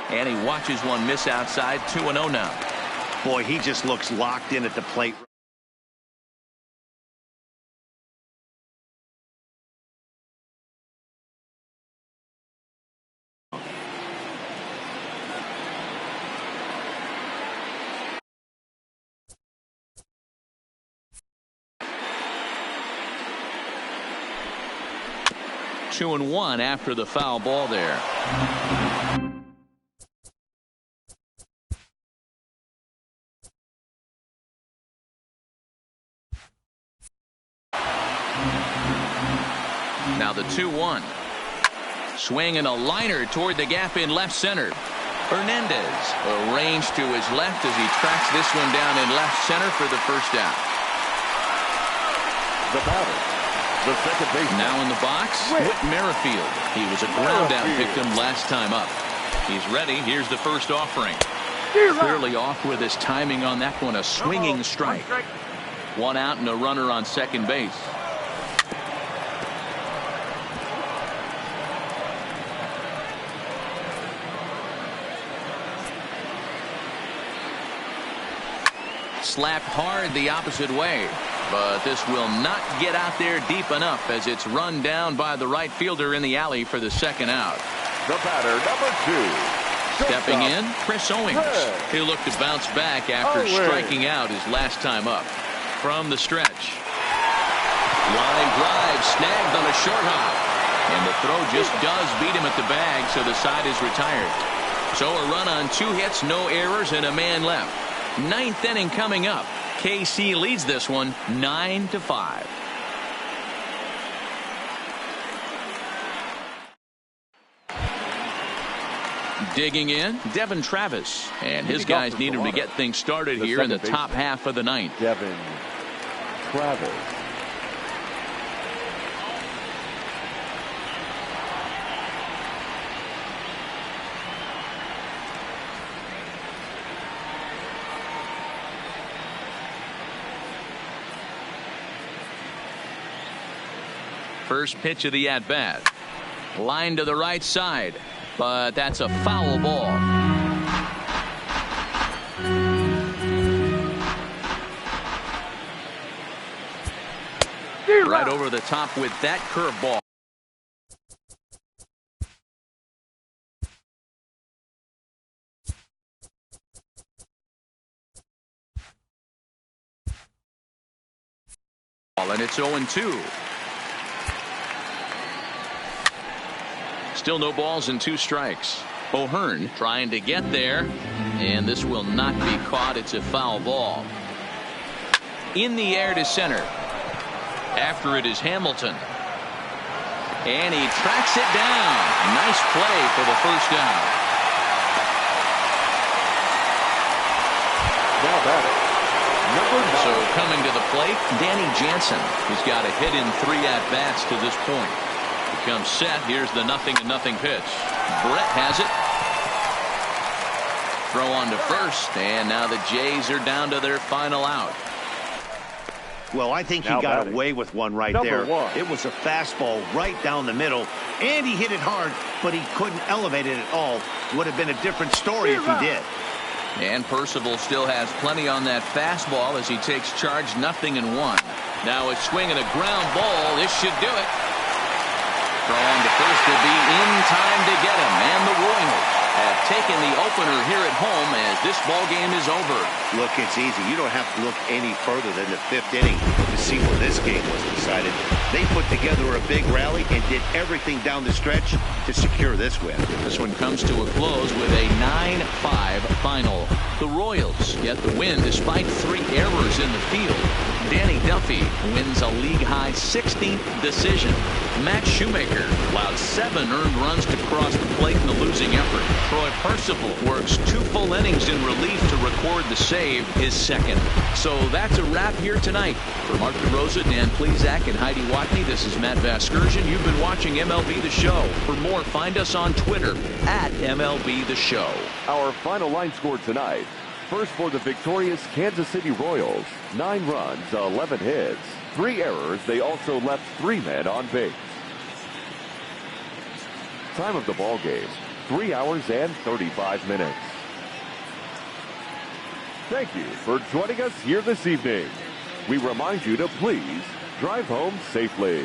And he watches one miss outside. 2-0 now. Boy, he just looks locked in at the plate. Two and one after the foul ball there. Now the 2-1. Swing and a liner toward the gap in left center. Hernandez arranged to his left as he tracks this one down in left center for the first out. The batter, the second baseman. Now in the box, Whit Merrifield. He was a ground out victim last time up. He's ready. Here's the first offering. Clearly off with his timing on that one. A swinging strike. One out and a runner on second base. Slapped hard the opposite way, but this will not get out there deep enough as it's run down by the right fielder in the alley for the second out. The batter, number 2. Stepping in, Chris Owings. He'll look to bounce back after striking out his last time up. From the stretch. Line drive snagged on a short hop. And the throw just does beat him at the bag, so the side is retired. So a run on 2 hits, no errors, and a man left. Ninth inning coming up. KC leads this one 9-5. Digging in, Devin Travis. And his guys need him to get things started here in the top half of the ninth. Devin Travis. First pitch of the at-bat. Line to the right side, but that's a foul ball. Right over the top with that curveball. And it's 0-2. Still no balls and 2 strikes. O'Hearn trying to get there, and this will not be caught. It's a foul ball. In the air to center. After it is Hamilton. And he tracks it down. Nice play for the first down. Now batting, number 9. So coming to the plate, Danny Jansen, who's got a hit in 3 at-bats to this point. Becomes set. Here's the 0-0 pitch. Brett has it. Throw on to first, and now the Jays are down to their final out. Well, I think he got away with one right there. It was a fastball right down the middle, and he hit it hard, but he couldn't elevate it at all. Would have been a different story if he did. And Percival still has plenty on that fastball as he takes charge, 0-1. Now a swing and a ground ball. This should do it. Throw on to first will be in time to get him. And the Royals have taken the opener here at home as this ball game is over. Look, it's easy. You don't have to look any further than the 5th inning to see where this game was decided. They put together a big rally and did everything down the stretch to secure this win. This one comes to a close with a 9-5 final. The Royals get the win despite 3 errors in the field. Danny Duffy wins a league-high 16th decision. Matt Shoemaker allowed 7 earned runs to cross the plate in the losing effort. Troy Percival works 2 full innings in relief to record the save, his 2nd. So that's a wrap here tonight. For Mark DeRosa, Dan Plesac, and Heidi Watney, this is Matt Vasgersian. You've been watching MLB The Show. For more, find us on Twitter at MLB The Show. Our final line score tonight. First for the victorious Kansas City Royals, 9 runs, 11 hits, 3 errors. They also left 3 men on base. Time of the ball game, 3 hours and 35 minutes. Thank you for joining us here this evening. We remind you to please drive home safely.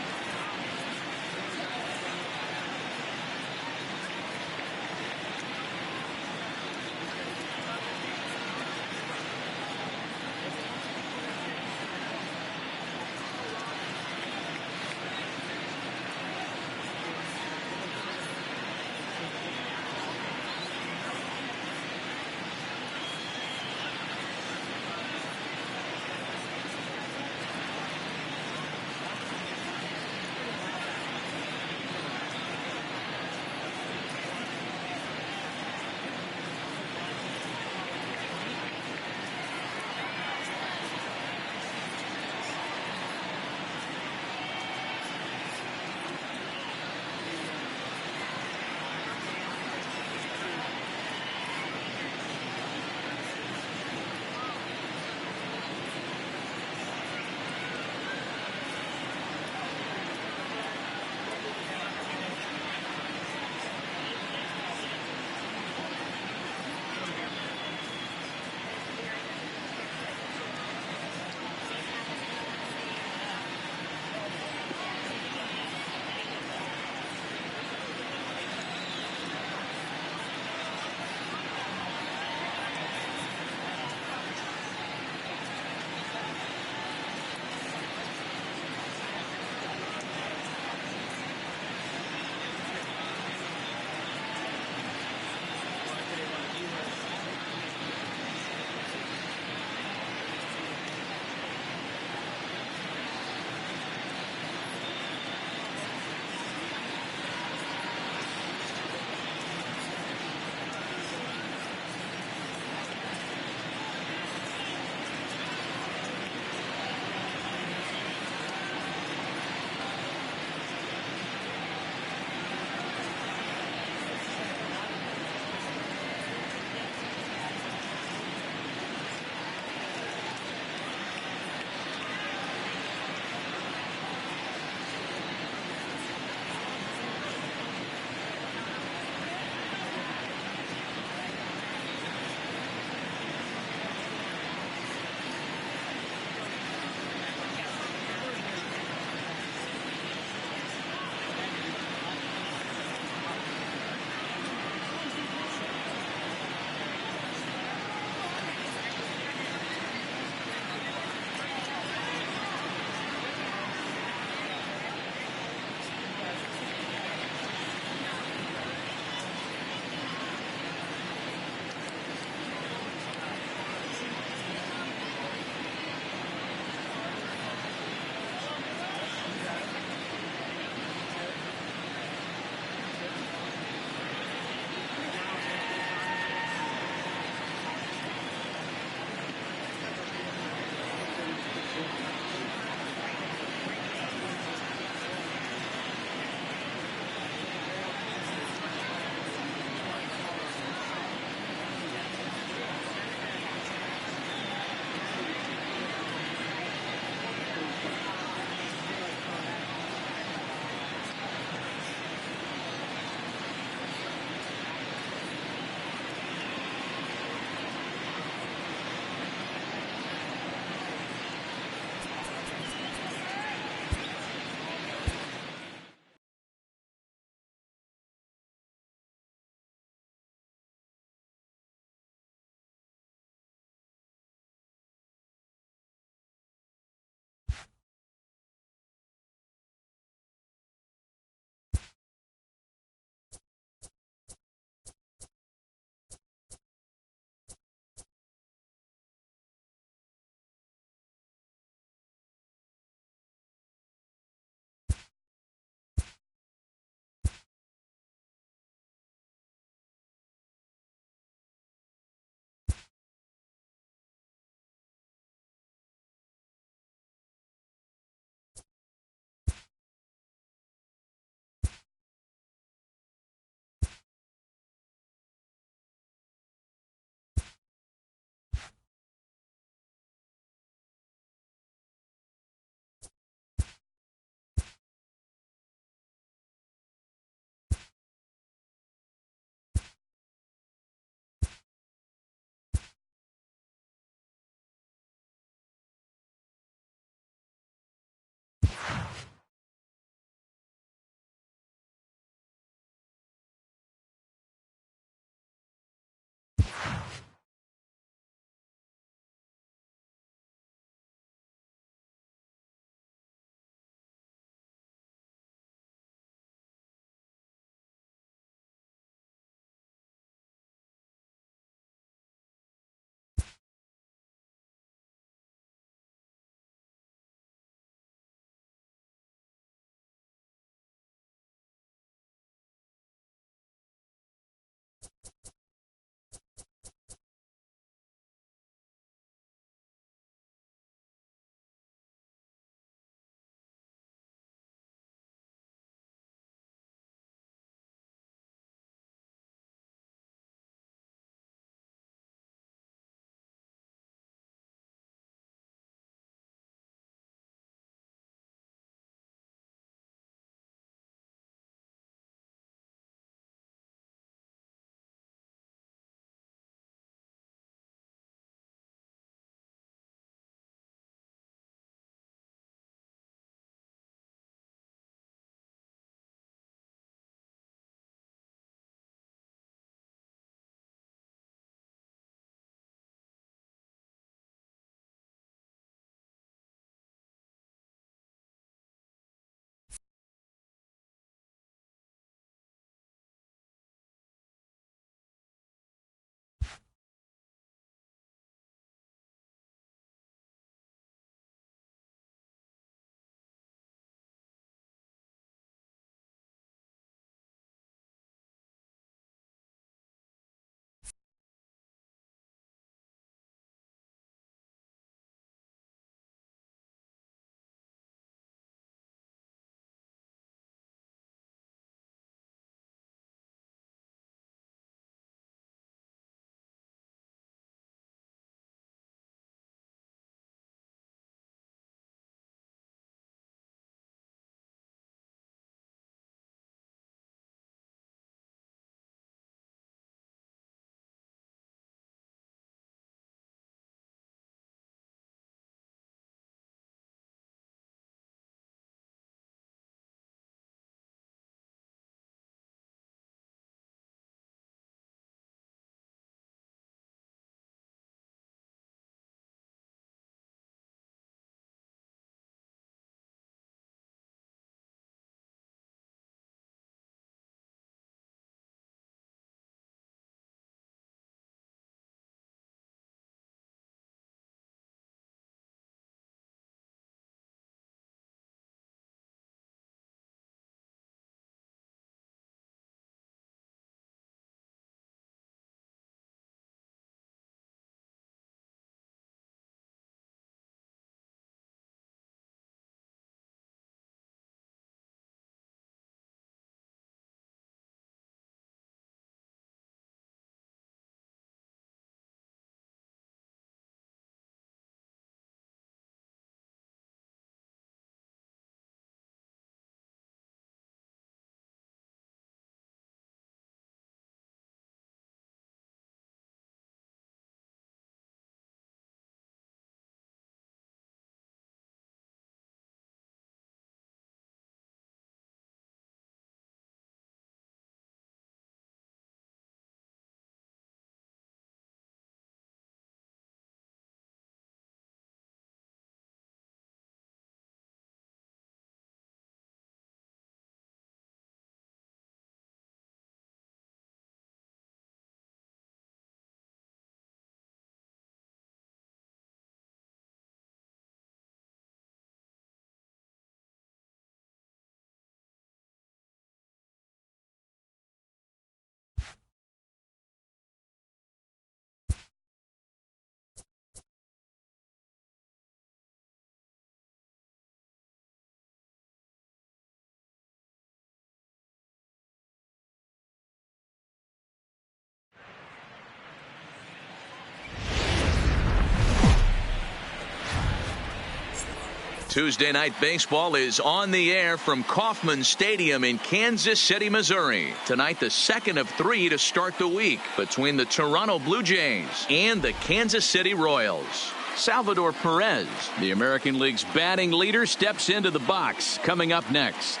Tuesday Night Baseball is on the air from Kauffman Stadium in Kansas City, Missouri. Tonight, the second of 3 to start the week between the Toronto Blue Jays and the Kansas City Royals. Salvador Perez, the American League's batting leader, steps into the box. Coming up next.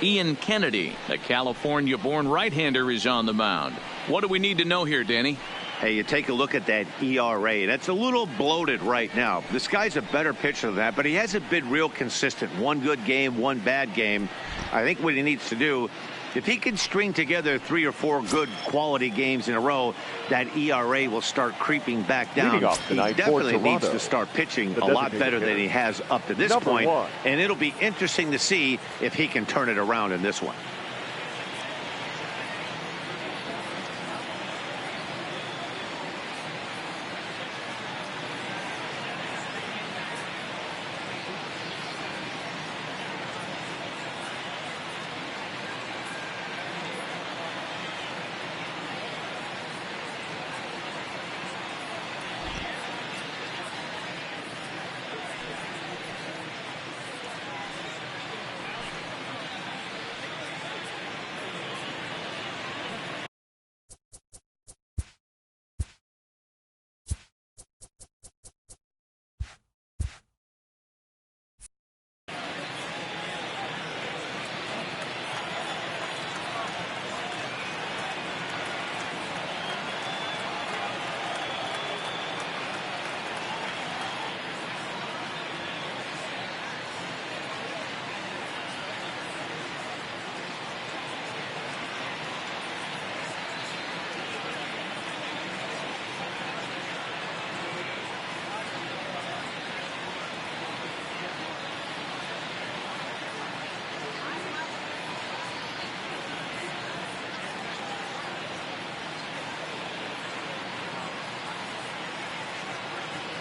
Ian Kennedy, a California-born right-hander, is on the mound. What do we need to know here, Danny? Hey, you take a look at that ERA. That's a little bloated right now. This guy's a better pitcher than that, but he hasn't been real consistent. One good game, one bad game. I think what he needs to do, if he can string together 3 or 4 good quality games in a row, that ERA will start creeping back down. He definitely needs to start pitching a lot better than he has up to this point, and it'll be interesting to see if he can turn it around in this one.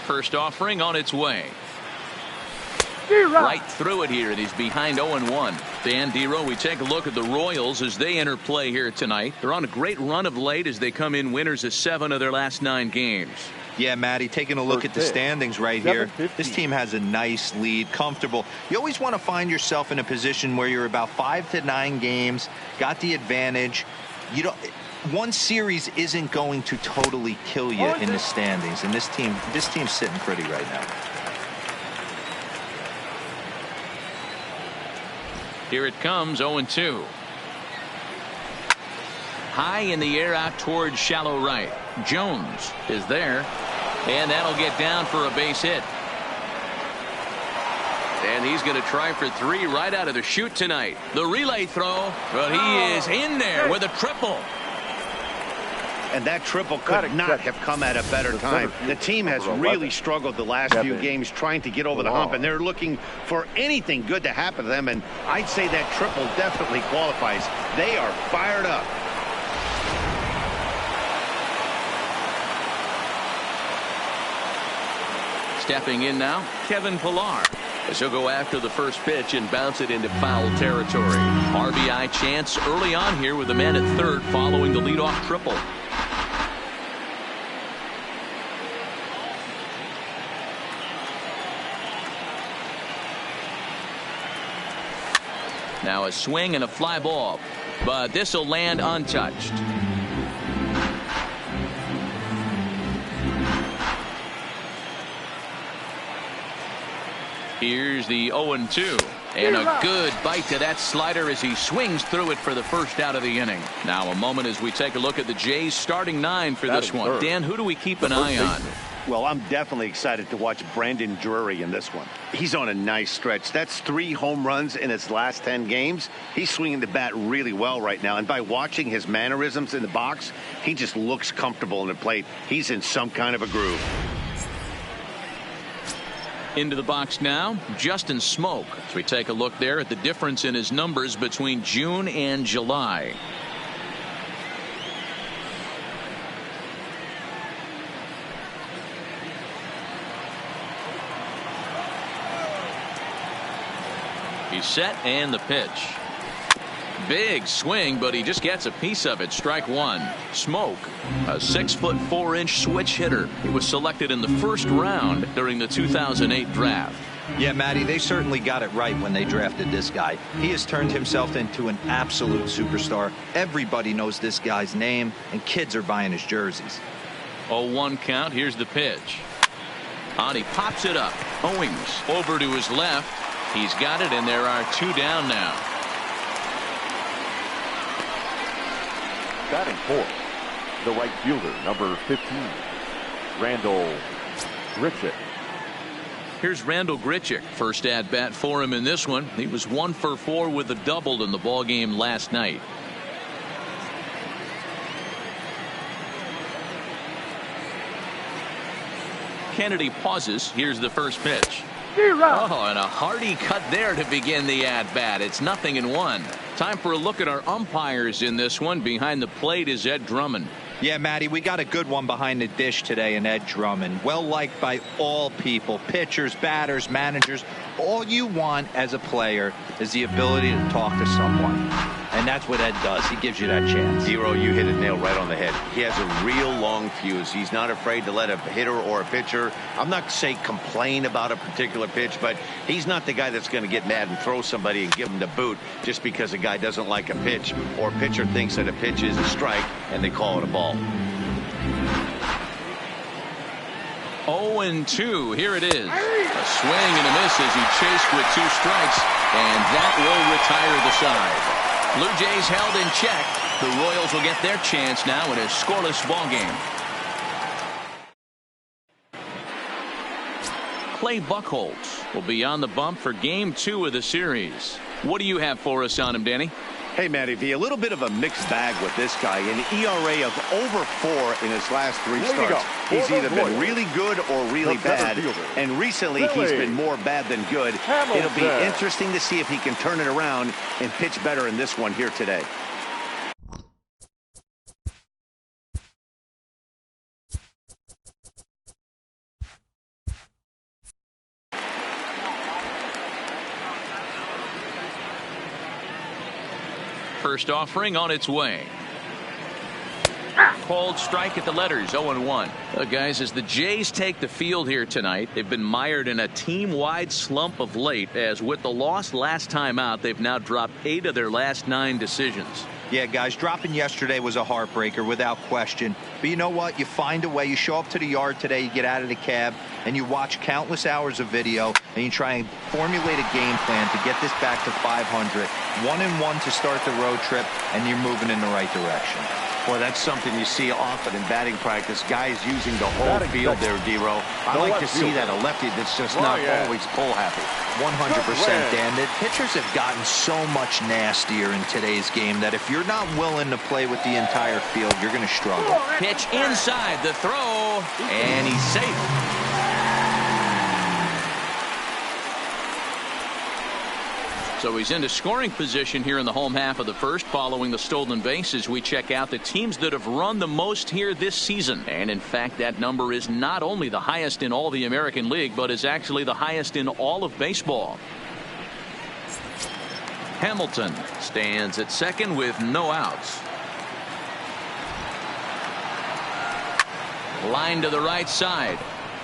First offering on its way. Right through it here, and he's behind 0-1. Dan Dero, we take a look at the Royals as they enter play here tonight. They're on a great run of late as they come in winners of 7 of their last 9 games. Yeah, Matty, taking a look at the standings right here. This team has a nice lead, comfortable. You always want to find yourself in a position where you're about 5 to 9 games, got the advantage. You don't. One series isn't going to totally kill you in the standings, and this team's sitting pretty right now. Here it comes, 0-2. High in the air out towards shallow right. Jones is there, and that'll get down for a base hit. And he's going to try for 3 right out of the chute tonight. The relay throw, but he is in there with a triple. And that triple could not have come at a better time. The team has really struggled the last few games trying to get over the hump, and they're looking for anything good to happen to them, and I'd say that triple definitely qualifies. They are fired up. Stepping in now, Kevin Pillar, as he'll go after the first pitch and bounce it into foul territory. RBI chance early on here with the man at third following the leadoff triple. Now a swing and a fly ball, but this will land untouched. Here's the 0-2, and a good bite to that slider as he swings through it for the first out of the inning. Now a moment as we take a look at the Jays starting 9 for this one. Dan, who do we keep an eye on? Well, I'm definitely excited to watch Brandon Drury in this one. He's on a nice stretch. That's 3 home runs in his last 10 games. He's swinging the bat really well right now. And by watching his mannerisms in the box, he just looks comfortable in the plate. He's in some kind of a groove. Into the box now, Justin Smoke. As we take a look there at the difference in his numbers between June and July. He's set, and the pitch. Big swing, but he just gets a piece of it. Strike one. Smoke, a 6'4" switch hitter. He was selected in the first round during the 2008 draft. Yeah, Matty, they certainly got it right when they drafted this guy. He has turned himself into an absolute superstar. Everybody knows this guy's name, and kids are buying his jerseys. 0-1 count. Here's the pitch. On, he pops it up. Owings over to his left. He's got it, and there are 2 down now. Batting fourth, the right fielder, number 15, Randall Grichuk. Here's Randall Grichuk. First at bat for him in this one. He was 1 for 4 with a double in the ball game last night. Kennedy pauses. Here's the first pitch. Oh, and a hearty cut there to begin the at-bat. It's 0-1. Time for a look at our umpires in this one. Behind the plate is Ed Drummond. Yeah, Matty, we got a good one behind the dish today in Ed Drummond. Well liked by all people, pitchers, batters, managers. All you want as a player is the ability to talk to someone. And that's what Ed does. He gives you that chance. Zero, you hit it nail right on the head. He has a real long fuse. He's not afraid to let a hitter or a pitcher, I'm not saying complain about a particular pitch, but he's not the guy that's going to get mad and throw somebody and give him the boot just because a guy doesn't like a pitch or a pitcher thinks that a pitch is a strike and they call it a ball. 0-2. Here it is. A swing and a miss as he chased with 2 strikes, and that will retire the side. Blue Jays held in check. The Royals will get their chance now in a scoreless ball game. Clay Buchholz will be on the bump for game 2 of the series. What do you have for us on him, Danny? Hey, Matty V, a little bit of a mixed bag with this guy. An ERA of over 4 in his last 3 starts. He's either been really good or really bad. And recently, he's been more bad than good. It'll be interesting to see if he can turn it around and pitch better in this one here today. First offering on its way. Called strike at the letters. 0-1. Guys, as the Jays take the field here tonight, they've been mired in a team-wide slump of late, as with the loss last time out, they've now dropped 8 of their last 9 decisions. Yeah, guys, dropping yesterday was a heartbreaker without question. But you know what? You find a way. You show up to the yard today, you get out of the cab, and you watch countless hours of video, and you try and formulate a game plan to get this back to 500. 1-1 to start the road trip, and you're moving in the right direction. Boy, that's something you see often in batting practice. Guys using the whole field there, D-Row. I like to see that, a lefty that's just not always pull happy. 100%, Dan. The pitchers have gotten so much nastier in today's game that if you're not willing to play with the entire field, you're going to struggle. Pitch inside, the throw, and he's safe. So he's into scoring position here in the home half of the first, following the stolen base, as we check out the teams that have run the most here this season. And in fact, that number is not only the highest in all the American League, but is actually the highest in all of baseball. Hamilton stands at second with no outs. Line to the right side,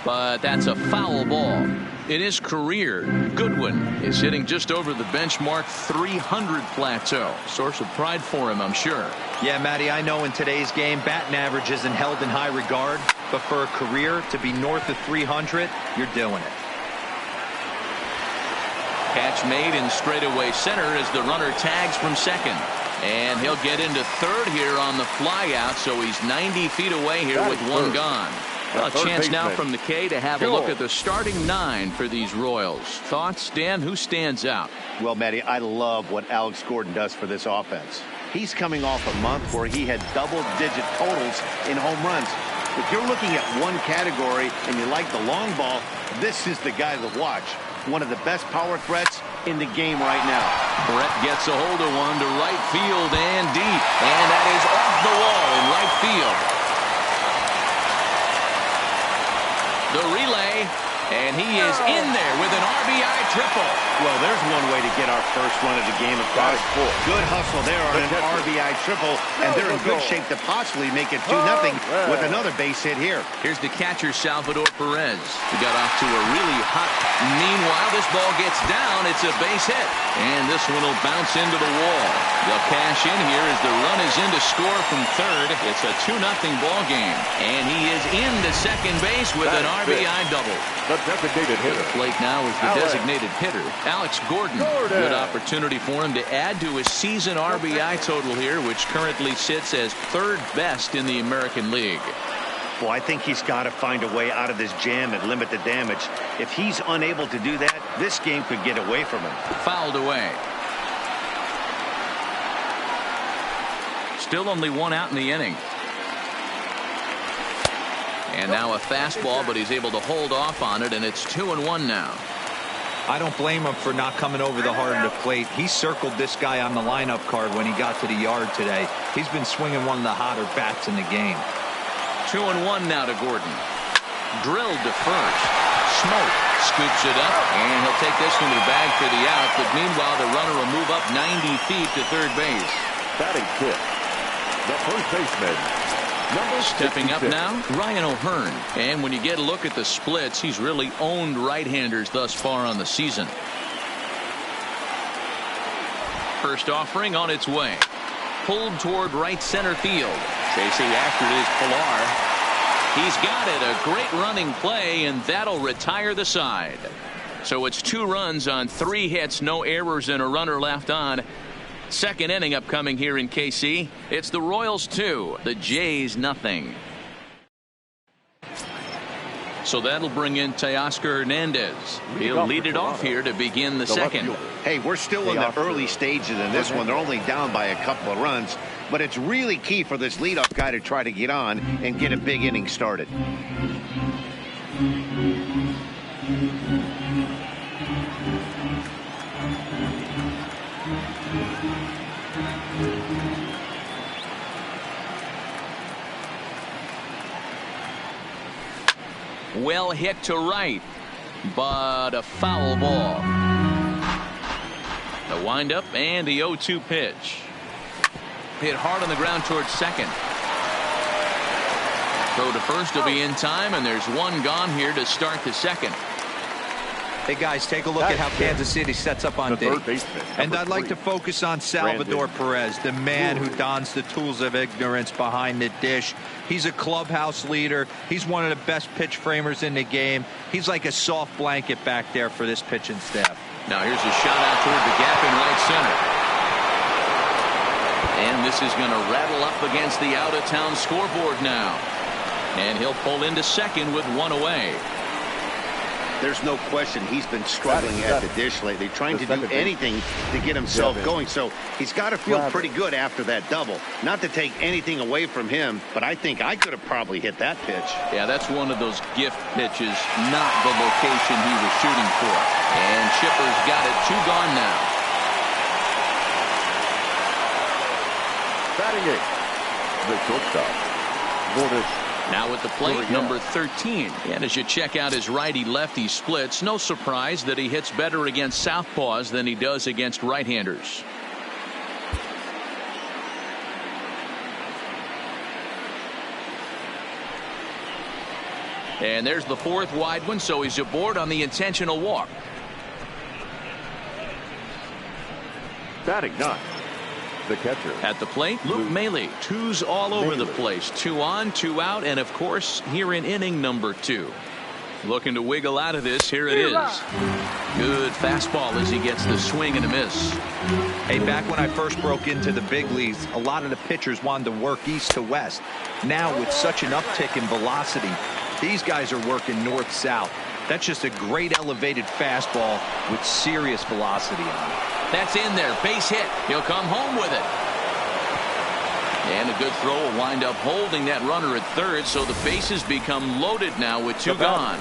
but that's a foul ball. In his career, Goodwin is hitting just over the benchmark 300 plateau. Source of pride for him, I'm sure. Yeah, Matty, I know in today's game, batting average isn't held in high regard, but for a career to be north of 300, you're doing it. Catch made in straightaway center as the runner tags from second. And he'll get into third here on the fly out, so he's 90 feet away here with 1 gone. Well, a chance now from the K to have a look at the starting 9 for these Royals. Thoughts, Dan? Who stands out? Well, Matty, I love what Alex Gordon does for this offense. He's coming off a month where he had double-digit totals in home runs. If you're looking at one category and you like the long ball, this is the guy to watch. One of the best power threats in the game right now. Brett gets a hold of one to right field and deep. And that is off the wall in right field. The relay, and he is in there with an RBI triple. Well, there's one way to get our first run of the game across. Good hustle there on an RBI triple, and they're in good shape to possibly make it 2-0 with another base hit here. Here's the catcher, Salvador Perez. He got off to a really hot. Meanwhile, this ball gets down. It's a base hit, and this one will bounce into the wall. They'll cash in here as the run is in to score from third. It's a 2-0 ball game, and he is into second base with an RBI double. The designated hitter. The plate now is the designated hitter, Alex Gordon. Good opportunity for him to add to his season RBI total here, which currently sits as third best in the American League. Well, I think he's got to find a way out of this jam and limit the damage. If he's unable to do that, this game could get away from him. Fouled away. Still only one out in the inning. And now a fastball, but he's able to hold off on it, and it's 2-1 now. I don't blame him for not coming over the heart of the plate. He circled this guy on the lineup card when he got to the yard today. He's been swinging one of the hotter bats in the game. 2-1 now to Gordon. Drilled to first. Smoke scoops it up, and he'll take this one to the bag for the out. But meanwhile, the runner will move up 90 feet to third base. Batting fifth, the first baseman. Stepping up now, Ryan O'Hearn. And when you get a look at the splits, he's really owned right-handers thus far on the season. First offering on its way. Pulled toward right center field. Chasing after it is Pilar. He's got it. A great running play, and that'll retire the side. So it's 2 runs on 3 hits, no errors, and a runner left on. Second inning upcoming here in KC. It's the Royals 2, the Jays nothing. So that'll bring in Teoscar Hernandez. He'll lead it off here to begin the second. Hey, we're still in the early stages in this one. They're only down by a couple of runs, but it's really key for this leadoff guy to try to get on and get a big inning started. Well hit to right, but a foul ball. The windup and the 0-2 pitch. Hit hard on the ground towards second. Throw to first will be in time, and there's one gone here to start the second. Hey, guys, take a look at how Kansas City sets up on D. And I'd like to focus on Salvador Perez, the man who dons the tools of ignorance behind the dish. He's a clubhouse leader. He's one of the best pitch framers in the game. He's like a soft blanket back there for this pitching staff. Now here's a shot out toward the gap in right center. And this is going to rattle up against the out-of-town scoreboard now. And he'll pull into second with one away. There's no question he's been struggling at the dish lately, trying to do anything to get himself going. So he's got to feel pretty good after that double. Not to take anything away from him, but I think I could have probably hit that pitch. Yeah, that's one of those gift pitches, not the location he was shooting for. And Chipper's got it. 2 gone now. Batting eighth, the shortstop, Lourdes. Now at the plate, number 13. And as you check out his righty-lefty splits, no surprise that he hits better against southpaws than he does against right-handers. And there's the 4th wide one, so he's aboard on the intentional walk. Batting ninth, the catcher. At the plate, Luke Maile. 2s all over the place. 2 on, 2 out, and of course here in inning number 2. Looking to wiggle out of this. Here it is. Good fastball as he gets the swing and a miss. Hey, back when I first broke into the big leagues, a lot of the pitchers wanted to work east to west. Now with such an uptick in velocity, these guys are working north-south. That's just a great elevated fastball with serious velocity on it. That's in there. Base hit. He'll come home with it. And a good throw will wind up holding that runner at third, so the bases become loaded now with 2 gone.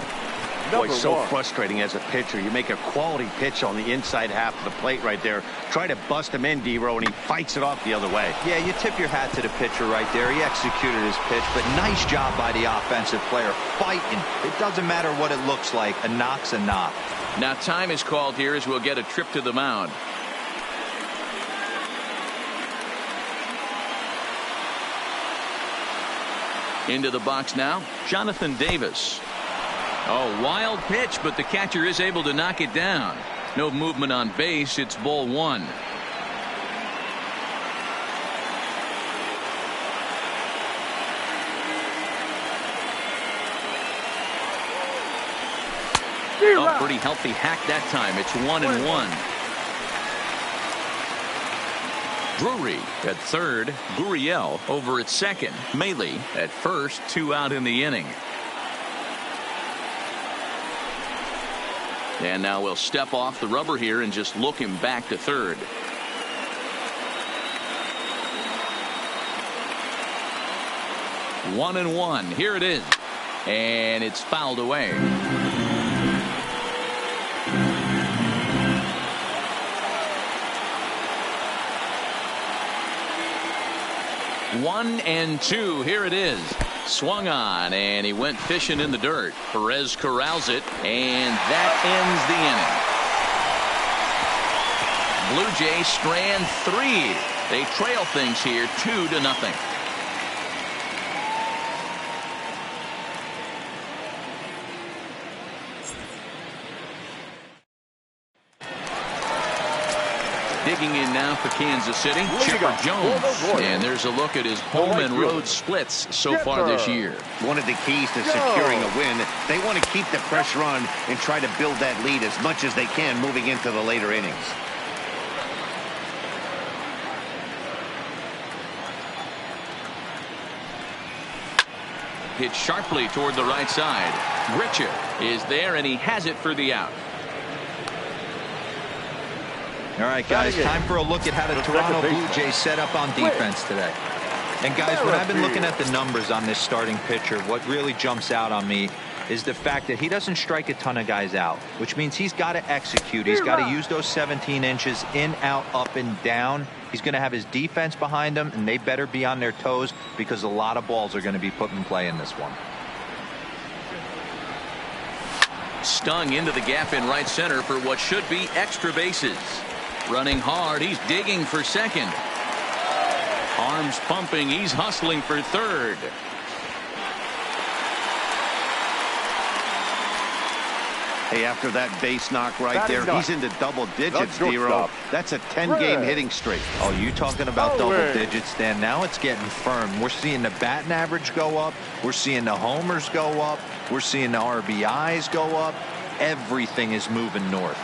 Boy, so frustrating as a pitcher. You make a quality pitch on the inside half of the plate right there. Try to bust him in, D-Row, and he fights it off the other way. Yeah, you tip your hat to the pitcher right there. He executed his pitch, but nice job by the offensive player fighting. It doesn't matter what it looks like. A knock's a knock. Now time is called here as we'll get a trip to the mound. Into the box now, Jonathan Davis. Oh, wild pitch, but the catcher is able to knock it down. No movement on base. It's ball one. A pretty healthy hack that time. It's 1-1. Drury at third. Gurriel over at second. Maley at first. 2 out in the inning. And now we'll step off the rubber here and just look him back to third. One and one. Here it is. And it's fouled away. 1-2. Here it is. Swung on, and he went fishing in the dirt. Perez corrals it, and that ends the inning. Blue Jays strand 3. They trail things here 2-0. Digging in now for Kansas City, Chipper Jones. And there's a look at his home and road splits so far this year. One of the keys to securing a win, they want to keep the pressure on and try to build that lead as much as they can moving into the later innings. Hit sharply toward the right side. Gritcha is there, and he has it for the out. All right, guys, time for a look at how the Toronto Blue Jays set up on defense today. And, guys, when I've been looking at the numbers on this starting pitcher, what really jumps out on me is the fact that he doesn't strike a ton of guys out, which means he's got to execute. He's got to use those 17 inches in, out, up, and down. He's going to have his defense behind him, and they better be on their toes because a lot of balls are going to be put in play in this one. Stung into the gap in right center for what should be extra bases. Running hard, he's digging for second. Arms pumping, he's hustling for third. Hey, after that base knock right there, he's into double digits, D-Row. That's a 10-game hitting streak. Oh, you talking about double digits, Dan? Now it's getting firm. We're seeing the batting average go up. We're seeing the homers go up. We're seeing the RBIs go up. Everything is moving north.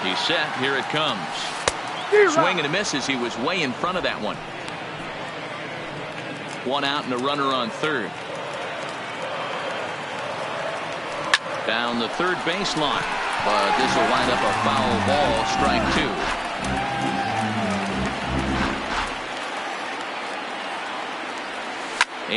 He's set. Here it comes. Swing and a miss as he was way in front of that one. 1 out and a runner on third. Down the third baseline. But this will wind up a foul ball. Strike 2.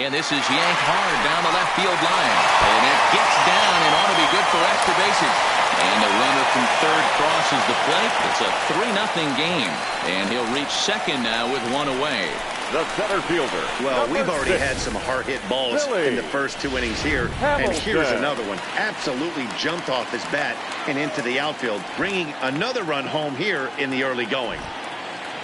And this is yanked hard down the left field line. And it gets down and ought to be good for extra bases. And the runner from third crosses the plate. It's a 3-0 game. And he'll reach second now with 1 away. The center fielder. Well, we've already had some hard-hit balls in the first 2 innings here. And here's another one. Absolutely jumped off his bat and into the outfield, bringing another run home here in the early going.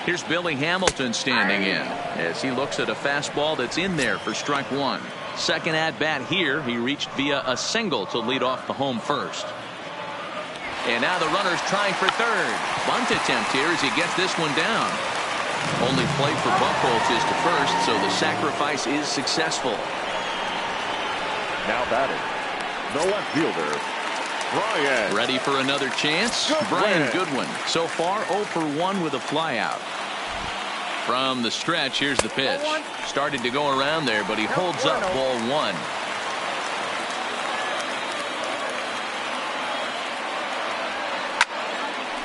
Here's Billy Hamilton standing in as he looks at a fastball that's in there for strike 1. Second at bat here. He reached via a single to lead off the home first. And now the runner's trying for third. Bunt attempt here as he gets this one down. Only play for Buchholz is to first, so the sacrifice is successful. Now batting, the left fielder, Brian. Ready for another chance? Brian Goodwin. So far 0 for 1 with a flyout. From the stretch, here's the pitch. Started to go around there, but he holds up ball 1.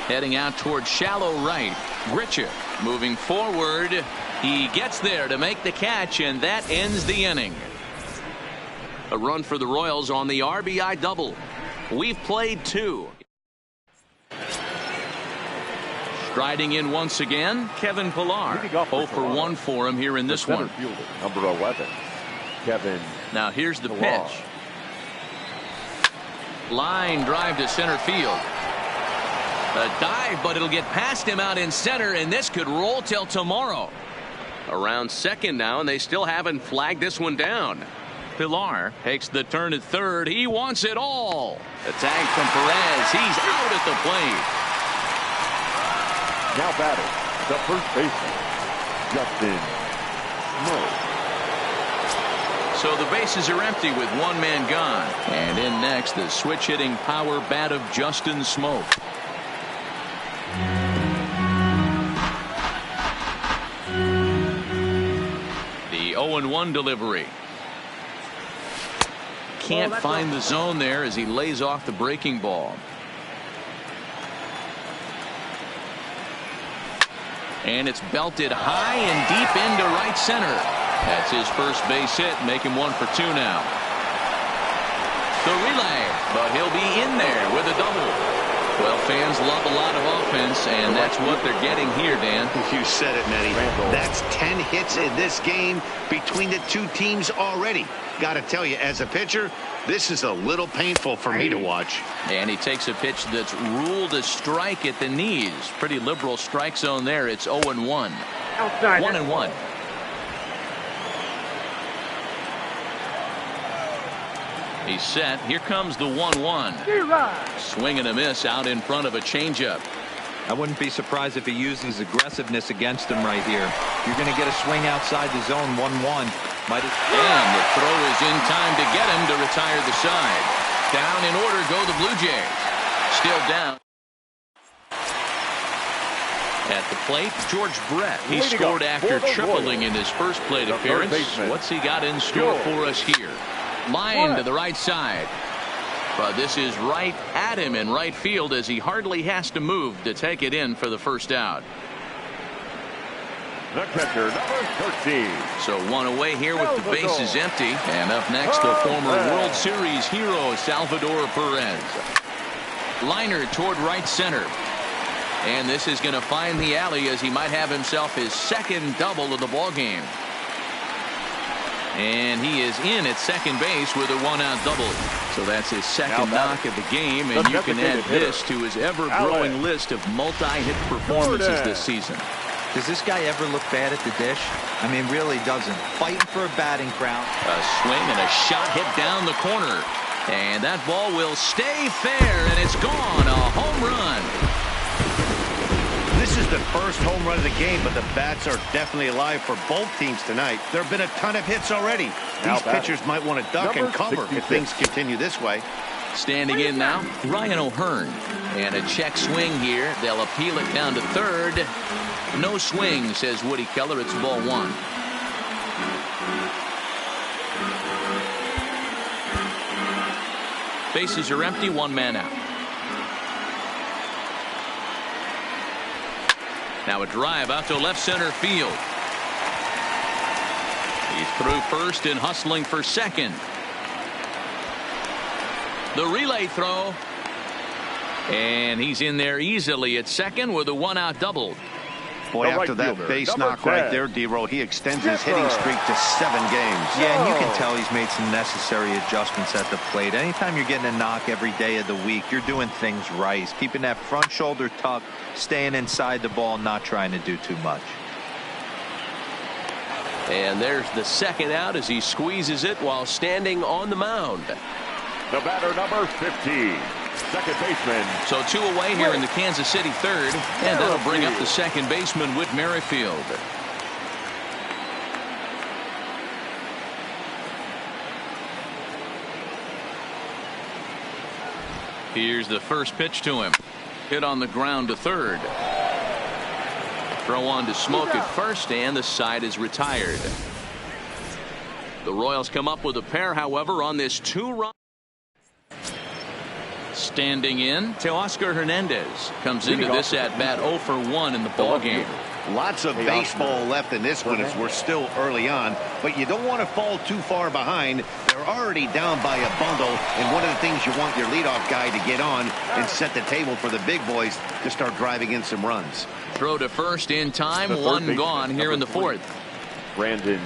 Heading out towards shallow right. Gritcha moving forward. He gets there to make the catch, and that ends the inning. A run for the Royals on the RBI double. We've played 2. Striding in once again, Kevin Pillar. 0 for 1 for him here in this one. Fielder, number 11, Kevin. Now here's the Pillar. pitch. Line drive to center field. A dive, but it'll get past him out in center, and this could roll till tomorrow. Around second now, and they still haven't flagged this one down. Pillar takes the turn at third. He wants it all. A tag from Perez. He's out at the plate. Now batting, the first baseman, Justin Smoke. So the bases are empty with one man gone. And in next, the switch-hitting power bat of Justin Smoke. The 0-1 delivery. Can't find the zone there as he lays off the breaking ball. And it's belted high and deep into right center. That's his first base hit, make him 1 for 2 now. The relay, but he'll be in there with a double. Well, fans love a lot of offense, and that's what they're getting here, Dan. You said it, Nettie. That's 10 hits in this game between the two teams already. Got to tell you, as a pitcher, this is a little painful for me to watch. And he takes a pitch that's ruled a strike at the knees. Pretty liberal strike zone there. It's 0-1. Outside. 1-1. He's set. Here comes the 1-1. Swing and a miss out in front of a changeup. I wouldn't be surprised if he uses aggressiveness against him right here. You're going to get a swing outside the zone. 1-1. And the throw is in time to get him to retire the side. Down in order go the Blue Jays. Still down. At the plate, George Brett. He scored after tripling in his first plate appearance. What's he got in store for us here? Line to the right side. But this is right at him in right field as he hardly has to move to take it in for the first out. The catcher, number 13. So one away here with the bases empty. And up next, the former World Series hero, Salvador Perez. Liner toward right center. And this is going to find the alley as he might have himself his second double of the ball game. And he is in at second base with a 1-out double. So that's his second knock of the game, and you can add this to his ever-growing list of multi-hit performances this season. Does this guy ever look bad at the dish? I mean, really doesn't. Fighting for a batting crown. A swing and a shot hit down the corner. And that ball will stay fair, and it's gone. A home run. This is the first home run of the game, but the bats are definitely alive for both teams tonight. There have been a ton of hits already. These pitchers might want to duck and cover if things continue this way. Standing in now, Ryan O'Hearn. And a check swing here. They'll appeal it down to third. No swing, says Woody Keller. It's ball 1. Bases are empty, one man out. Now a drive out to left center field. He's through first and hustling for second. The relay throw. And he's in there easily at second with a 1-out double. Boy, after that base knock right there, D-Roll, he extends his hitting streak to 7 games. Yeah, and you can tell he's made some necessary adjustments at the plate. Anytime you're getting a knock every day of the week, you're doing things right. He's keeping that front shoulder tucked, staying inside the ball, not trying to do too much. And there's the second out as he squeezes it while standing on the mound. The batter, number 15. Second baseman. So 2 away here in the Kansas City third, and that'll bring up the second baseman, Whit Merrifield. Here's the first pitch to him. Hit on the ground to third. Throw on to Smoke at first, and the side is retired. The Royals come up with a pair, however, on this 2-run. Standing in, Teoscar Hernandez comes into this at bat 0 for 1 in the ball game. Lots of baseball left in this one as we're still early on, but you don't want to fall too far behind. There you're already down by a bundle, and one of the things you want your leadoff guy to get on and set the table for the big boys to start driving in some runs. Throw to first in time, one gone here in the fourth. Brandon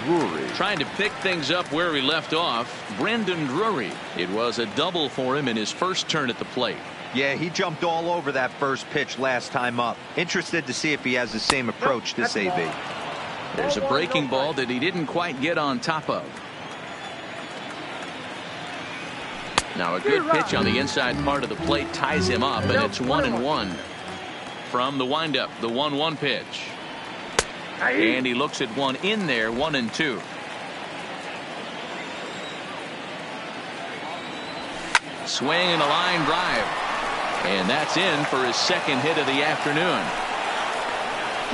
Drury. Trying to pick things up where he left off, Brandon Drury. It was a double for him in his first turn at the plate. Yeah, he jumped all over that first pitch last time up. Interested to see if he has the same approach this AB. There's a breaking ball that he didn't quite get on top of. Now a good pitch on the inside part of the plate ties him up, and it's 1-1. From the windup, the 1-1 pitch. And he looks at one in there, 1-2. Swing and a line drive. And that's in for his second hit of the afternoon.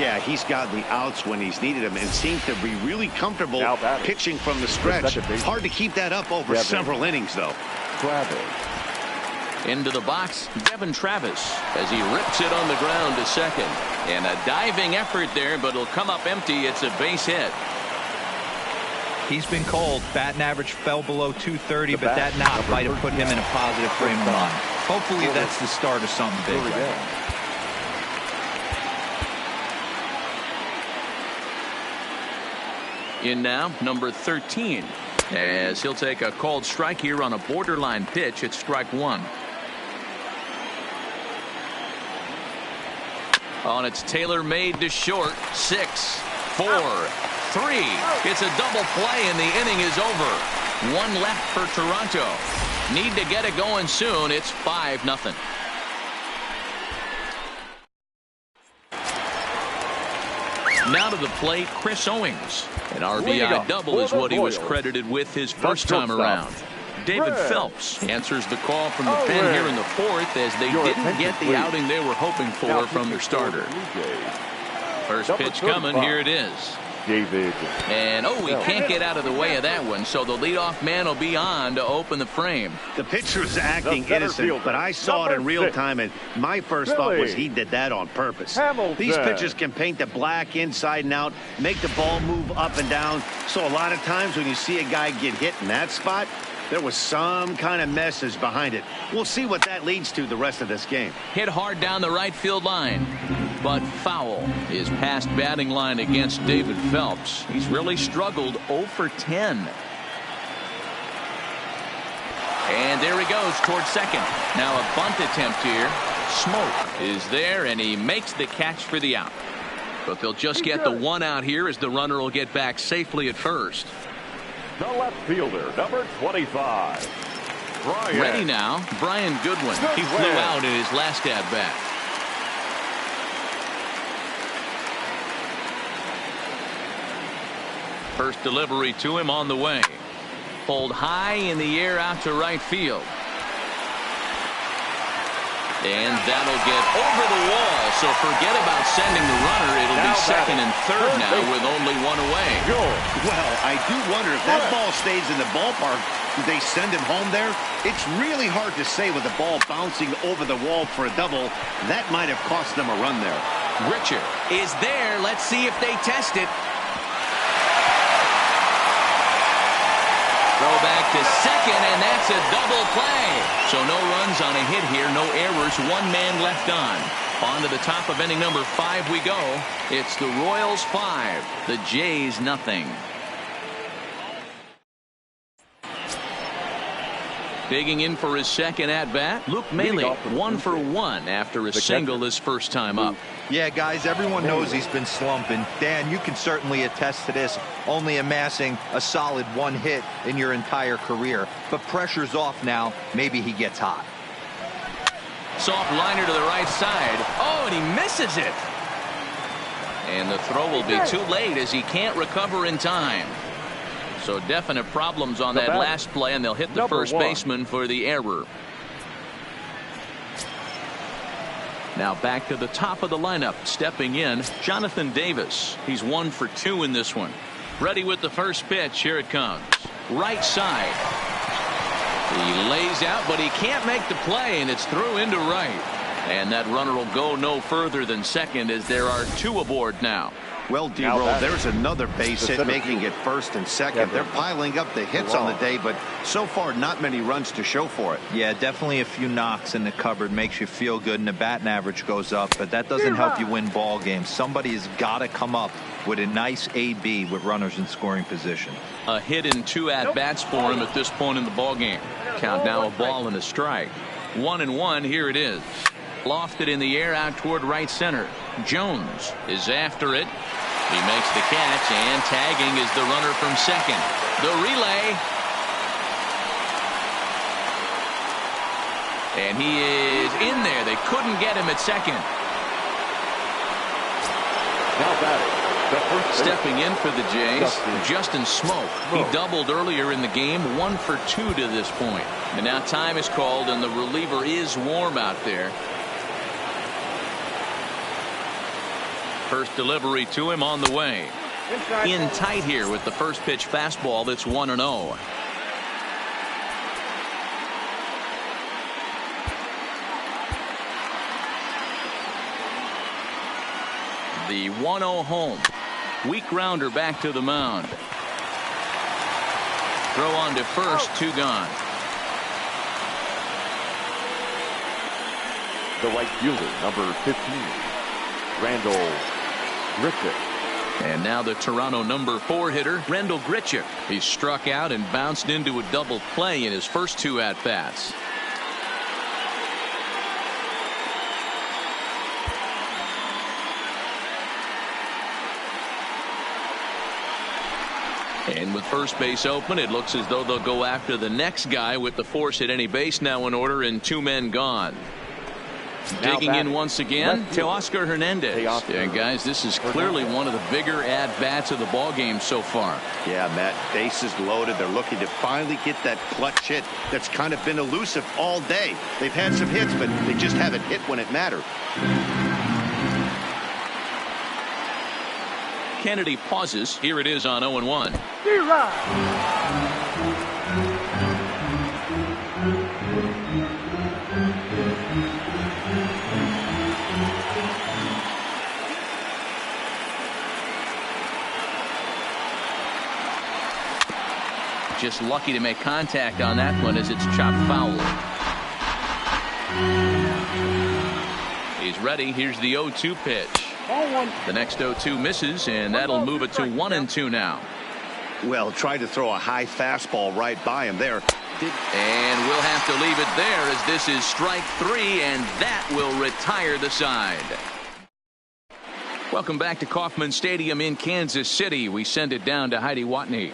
Yeah, he's got the outs when he's needed them and seems to be really comfortable pitching from the stretch. Hard to keep that up over several innings, though. Travis. Into the box, Devin Travis, as he rips it on the ground to second. And a diving effort there, but it'll come up empty. It's a base hit. He's been cold. Batting average fell below 230, but that knock might have put him in a positive frame of mind. Hopefully that's the start of something big. In now, number 13, as he'll take a called strike here on a borderline pitch at strike one. On its tailor-made to short, 6, 4, 3. It's a double play and the inning is over. One left for Toronto. Need to get it going soon. It's 5-0. Now to the plate, Chris Owings. An RBI double is what he was credited with his first time around. David Phelps answers the call from the pen here in the fourth, as they didn't get the outing they were hoping for from their starter. First pitch coming. Here it is. David. And he can't get out of the way of that one, so the leadoff man will be on to open the frame. The pitcher's acting innocent, but I saw it in real time, and my first thought was he did that on purpose. These pitchers can paint the black inside and out, make the ball move up and down, so a lot of times when you see a guy get hit in that spot, there was some kind of message behind it. We'll see what that leads to the rest of this game. Hit hard down the right field line, but foul. His past batting line against David Phelps. He's really struggled 0 for 10. And there he goes towards second. Now a bunt attempt here. Smoke is there, and he makes the catch for the out. But they'll just get the one out here, as the runner will get back safely at first. The left fielder, number 25. Brian. Ready now, Brian Goodwin. He flew out in his last at-bat. First delivery to him on the way. Pulled high in the air out to right field. And that'll get over the wall, so forget about sending the runner. It'll be second and third now with only one away. Well, I do wonder if that ball stays in the ballpark, do they send him home there? It's really hard to say with the ball bouncing over the wall for a double. That might have cost them a run there. Richard is there. Let's see if they test it. Throw back to second, and that's a double play. So no runs on a hit here, no errors, one man left on. On to the top of inning number 5 we go. It's the Royals 5, the Jays nothing. Digging in for his second at-bat, Luke Maile, 1 for 1 after a single his first time up. Yeah, guys, everyone knows he's been slumping. Dan, you can certainly attest to this, only amassing a solid 1 hit in your entire career. But pressure's off now. Maybe he gets hot. Soft liner to the right side. Oh, and he misses it. And the throw will be too late, as he can't recover in time. So definite problems on that last play, and they'll hit the first baseman for the error. Now back to the top of the lineup, stepping in, Jonathan Davis. He's 1 for 2 in this one. Ready with the first pitch. Here it comes. Right side. He lays out, but he can't make the play, and it's through into right. And that runner will go no further than second as there are two aboard now. Well, D-Roll, there's another base hit making it first and second. They're piling up the hits on the day, but so far not many runs to show for it. Yeah, definitely a few knocks in the cupboard makes you feel good, and the batting average goes up, but that doesn't help you win ball games. Somebody has got to come up with a nice AB with runners in scoring position. A hit and 2 at-bats for him at this point in the ball game. Count now a ball and a strike. 1-1, here it is. Lofted in the air out toward right center. Jones is after it. He makes the catch, and tagging is the runner from second. The relay. And he is in there. They couldn't get him at second. Now batting. Stepping in for the Jays, Justin Smoke. He doubled earlier in the game, 1 for 2 to this point. And now time is called, and the reliever is warm out there. First delivery to him on the way. In tight here with the first pitch fastball that's 1-0. The 1-0 home. Weak grounder back to the mound. Throw on to first, 2 gone. The right fielder, number 15, Randall Grichuk. And now the Toronto number 4 hitter, Randall Grichuk. He struck out and bounced into a double play in his first 2 at-bats. And with first base open, it looks as though they'll go after the next guy with the force at any base now in order and 2 men gone. Digging in once again, Teoscar Hernandez. Yeah, guys, this is clearly one of the bigger at-bats of the ball game so far. Yeah, Matt, bases loaded. They're looking to finally get that clutch hit that's kind of been elusive all day. They've had some hits, but they just haven't hit when it mattered. Kennedy pauses. Here it is on 0-1. Just lucky to make contact on that one as it's chopped foul. He's ready. Here's the 0-2 pitch. The next 0-2 misses, and that'll move it to 1-2 now. Well, tried to throw a high fastball right by him there. And we'll have to leave it there as this is strike 3, and that will retire the side. Welcome back to Kauffman Stadium in Kansas City. We send it down to Heidi Watney.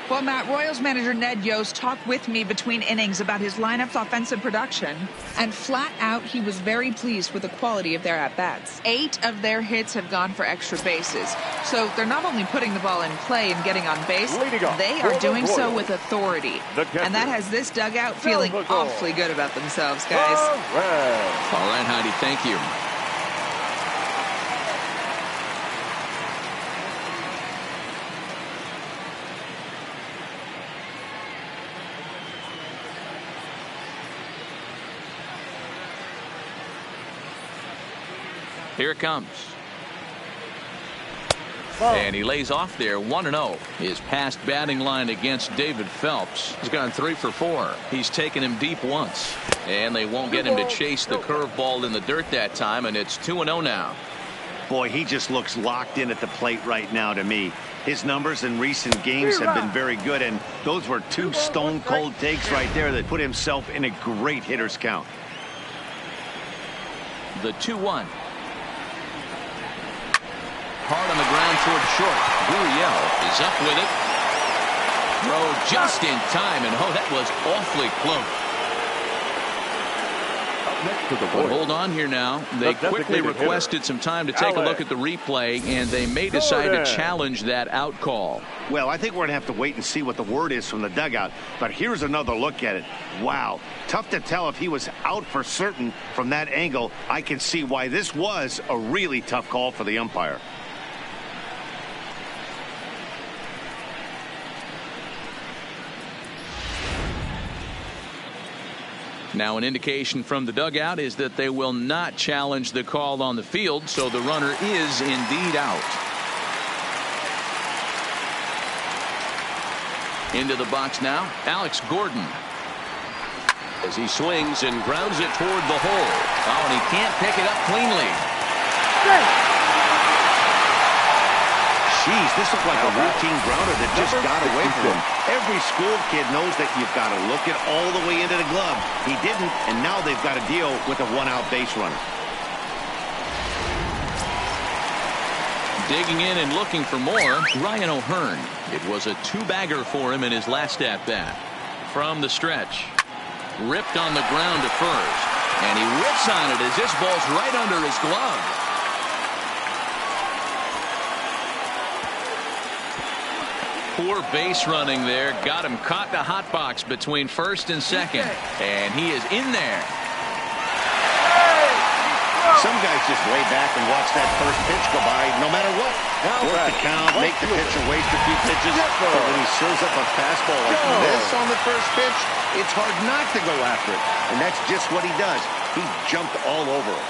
Well, Matt, Royals manager Ned Yost talked with me between innings about his lineup's offensive production, and flat out, he was very pleased with the quality of their at-bats. 8 of their hits have gone for extra bases, so they're not only putting the ball in play and getting on base, they are doing so with authority, and that has this dugout feeling awfully good about themselves, guys. All right, Heidi, thank you. Here it comes. And he lays off there. 1-0. His past batting line against David Phelps. He's gone 3 for 4. He's taken him deep once. And they won't get him to chase the curveball in the dirt that time, and it's 2-0 now. Boy, he just looks locked in at the plate right now to me. His numbers in recent games have been very good, and those were 2 stone-cold takes right there that put himself in a great hitter's count. The 2-1. Hard on the ground toward short. Gurriel is up with it. Throw just in time, and oh, that was awfully close. But hold on here now. They quickly requested some time to take a look at the replay, and they may decide to challenge that out call. Well, I think we're going to have to wait and see what the word is from the dugout. But here's another look at it. Wow. Tough to tell if he was out for certain from that angle. I can see why this was a really tough call for the umpire. Now an indication from the dugout is that they will not challenge the call on the field, so the runner is indeed out. Into the box now, Alex Gordon. As he swings and grounds it toward the hole. Oh, and he can't pick it up cleanly. Jeez, this looked like a routine grounder that just got away from him. Every school kid knows that you've got to look it all the way into the glove. He didn't, and now they've got to deal with a one-out base runner. Digging in and looking for more, Ryan O'Hearn. It was a two-bagger for him in his last at-bat. From the stretch. Ripped on the ground to first. And he whips on it as this ball's right under his glove. Poor base running there. Got him caught in the hot box between first and second. And he is in there. Some guys just lay back and watch that first pitch go by no matter what. Work the count, make the pitcher waste a few pitches. But when he serves up a fastball like this on the first pitch, it's hard not to go after it. And that's just what he does. He jumped all over it.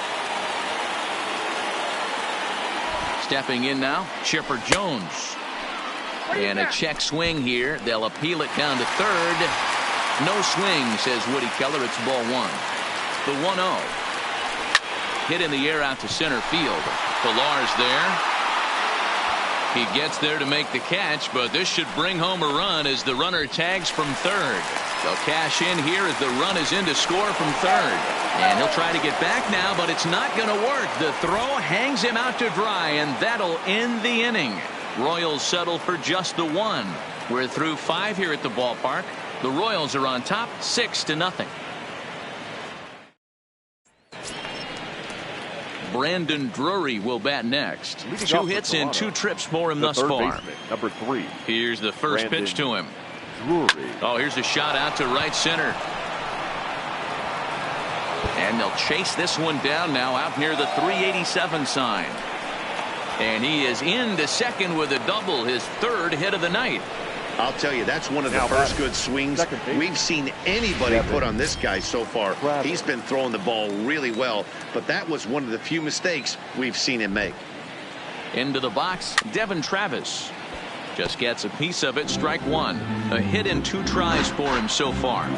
Stepping in now, Chipper Jones. And a check swing here. They'll appeal it down to third. No swing, says Woody Keller. It's ball one. The 1-0. Hit in the air out to center field. Pillar's there. He gets there to make the catch, but this should bring home a run as the runner tags from third. They'll cash in here as the run is in to score from third. And he'll try to get back now, but it's not going to work. The throw hangs him out to dry, and that'll end the inning. Royals settle for just the one. We're through 5 here at the ballpark. The Royals are on top 6-0. Brandon Drury will bat next. 2 hits and 2 trips for him thus far. Baseman, number 3. Here's the first pitch to him. Drury. Oh, here's a shot out to right center. And they'll chase this one down now out near the 387 sign. And he is into second with a double, his 3rd hit of the night. I'll tell you, that's one of the first good swings we've seen anybody put on this guy so far. He's been throwing the ball really well, but that was one of the few mistakes we've seen him make. Into the box, Devin Travis. Just gets a piece of it, strike one. A hit in 2 tries for him so far.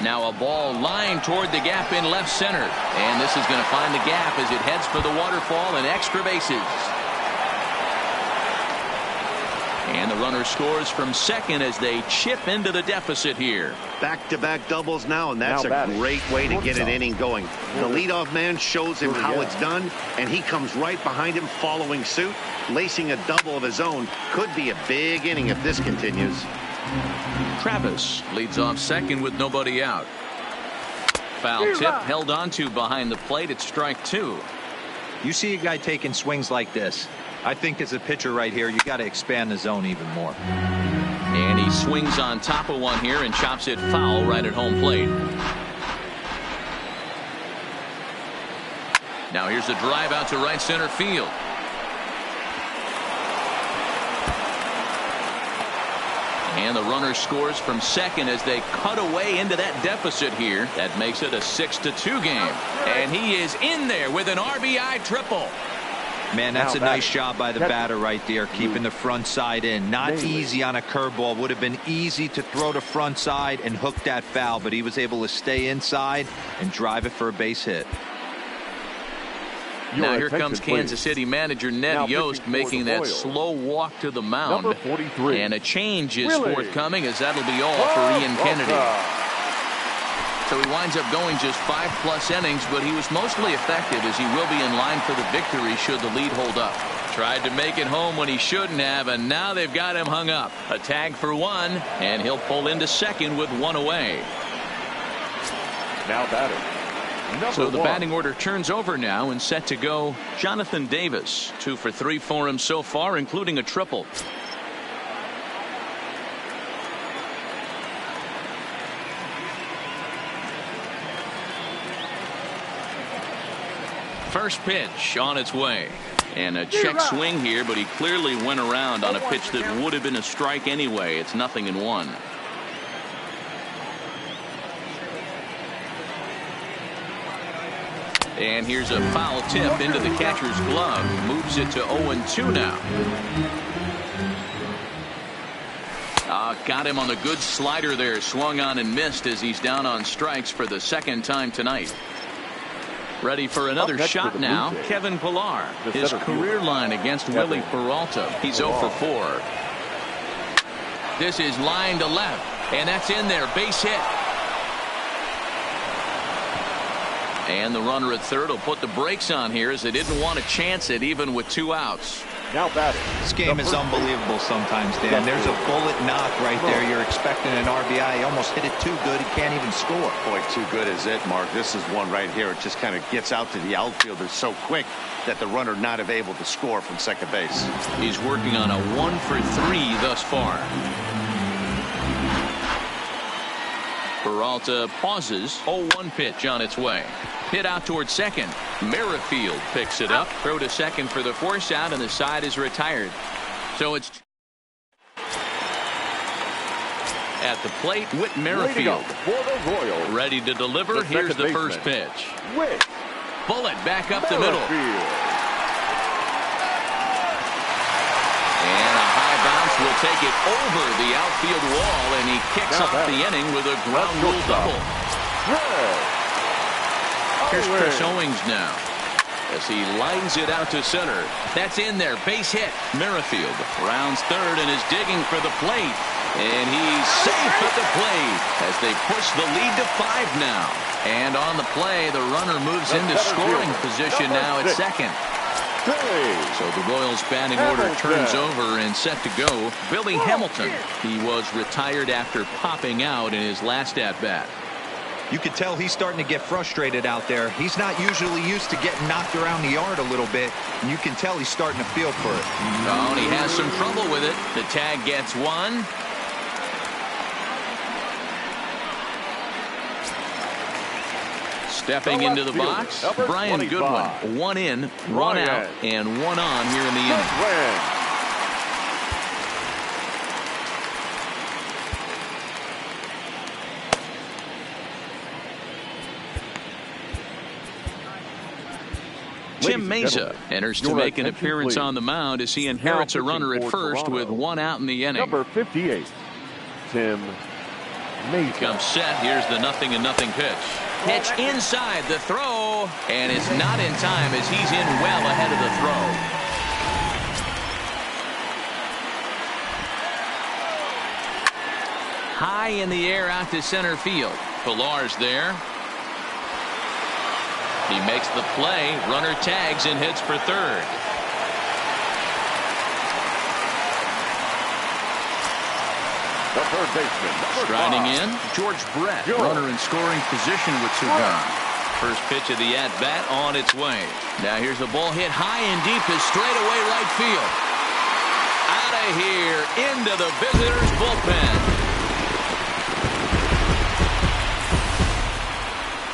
Now a ball lined toward the gap in left center. And this is going to find the gap as it heads for the waterfall and extra bases. And the runner scores from second as they chip into the deficit here. Back-to-back doubles now, and that's a great way to get an inning going. The leadoff man shows him how it's done, and he comes right behind him following suit. Lacing a double of his own could be a big inning if this continues. Travis leads off second with nobody out. Foul tip held onto behind the plate. It's strike 2. You see a guy taking swings like this. I think as a pitcher right here, you got to expand the zone even more. And he swings on top of one here and chops it foul right at home plate. Now here's a drive out to right center field. And the runner scores from second as they cut away into that deficit here. That makes it a 6-2 game. And he is in there with an RBI triple. Man, that's a nice job by the batter right there, keeping the front side in. Not easy on a curveball. Would have been easy to throw the front side and hook that foul, but he was able to stay inside and drive it for a base hit. Now here comes Kansas City manager Ned Yost making that slow walk to the mound. And a change is forthcoming as that'll be all for Ian Kennedy. So he winds up going just 5+ innings, but he was mostly effective as he will be in line for the victory should the lead hold up. Tried to make it home when he shouldn't have, and now they've got him hung up. A tag for 1, and he'll pull into second with 1 away. Now batting. So the batting order turns over now and set to go Jonathan Davis. 2 for 3 for him so far, including a triple. First pitch on its way. And a check swing here, but he clearly went around on a pitch that would have been a strike anyway. It's 0-1. And here's a foul tip into the catcher's glove. Moves it to 0-2 now. Got him on the good slider there. Swung on and missed as he's down on strikes for the second time tonight. Ready for another shot now. Kevin Pillar. His career line against Willie Peralta. He's 0 for 4. This is line to left. And that's in there. Base hit. And the runner at third will put the brakes on here as they didn't want to chance it even with 2 outs. Now batting. This game is unbelievable sometimes, Dan. There's a bullet knock right there. You're expecting an RBI. He almost hit it too good. He can't even score. Boy, too good is it, Mark. This is one right here. It just kind of gets out to the outfielder so quick that the runner not able to score from second base. He's working on a 1 for 3 thus far. Peralta pauses. 0-1 pitch on its way. Hit out towards second. Merrifield picks it up. Throw to second for the force out, and the side is retired. So it's at the plate, Whit Merrifield. For the Royals. Ready to deliver. Here's the first pitch. Whit. Bullet back up the middle. And a high bounce will take it over the outfield wall, and he kicks off the inning with a ground rule double. Here's Chris Owings now as he lines it out to center. That's in there. Base hit. Merrifield rounds third and is digging for the plate. And he's safe at the plate as they push the lead to 5 now. And on the play, the runner moves into scoring position now at second. So the Royals batting order turns over and set to go. Billy Hamilton. He was retired after popping out in his last at-bat. You can tell he's starting to get frustrated out there. He's not usually used to getting knocked around the yard a little bit. And you can tell he's starting to feel for it. Oh, and he has some trouble with it. The tag gets 1. Stepping into the box, Brian Goodwin. 1 in, 1 out, and 1 on here in the inning. Tim Mesa enters to make an appearance on the mound as he inherits a runner at first with 1 out in the inning. Number 58, Tim Mesa. Comes set. Here's the 0-0 pitch. Pitch inside the throw, and it's not in time as he's in well ahead of the throw. High in the air out to center field. Pillar's there. He makes the play. Runner tags and hits for third. The third baseman. Striding in, George Brett. Runner in scoring position with 2 gone. First pitch of the at-bat on its way. Now here's a ball hit high and deep to straightaway right field. Out of here, into the visitors' bullpen.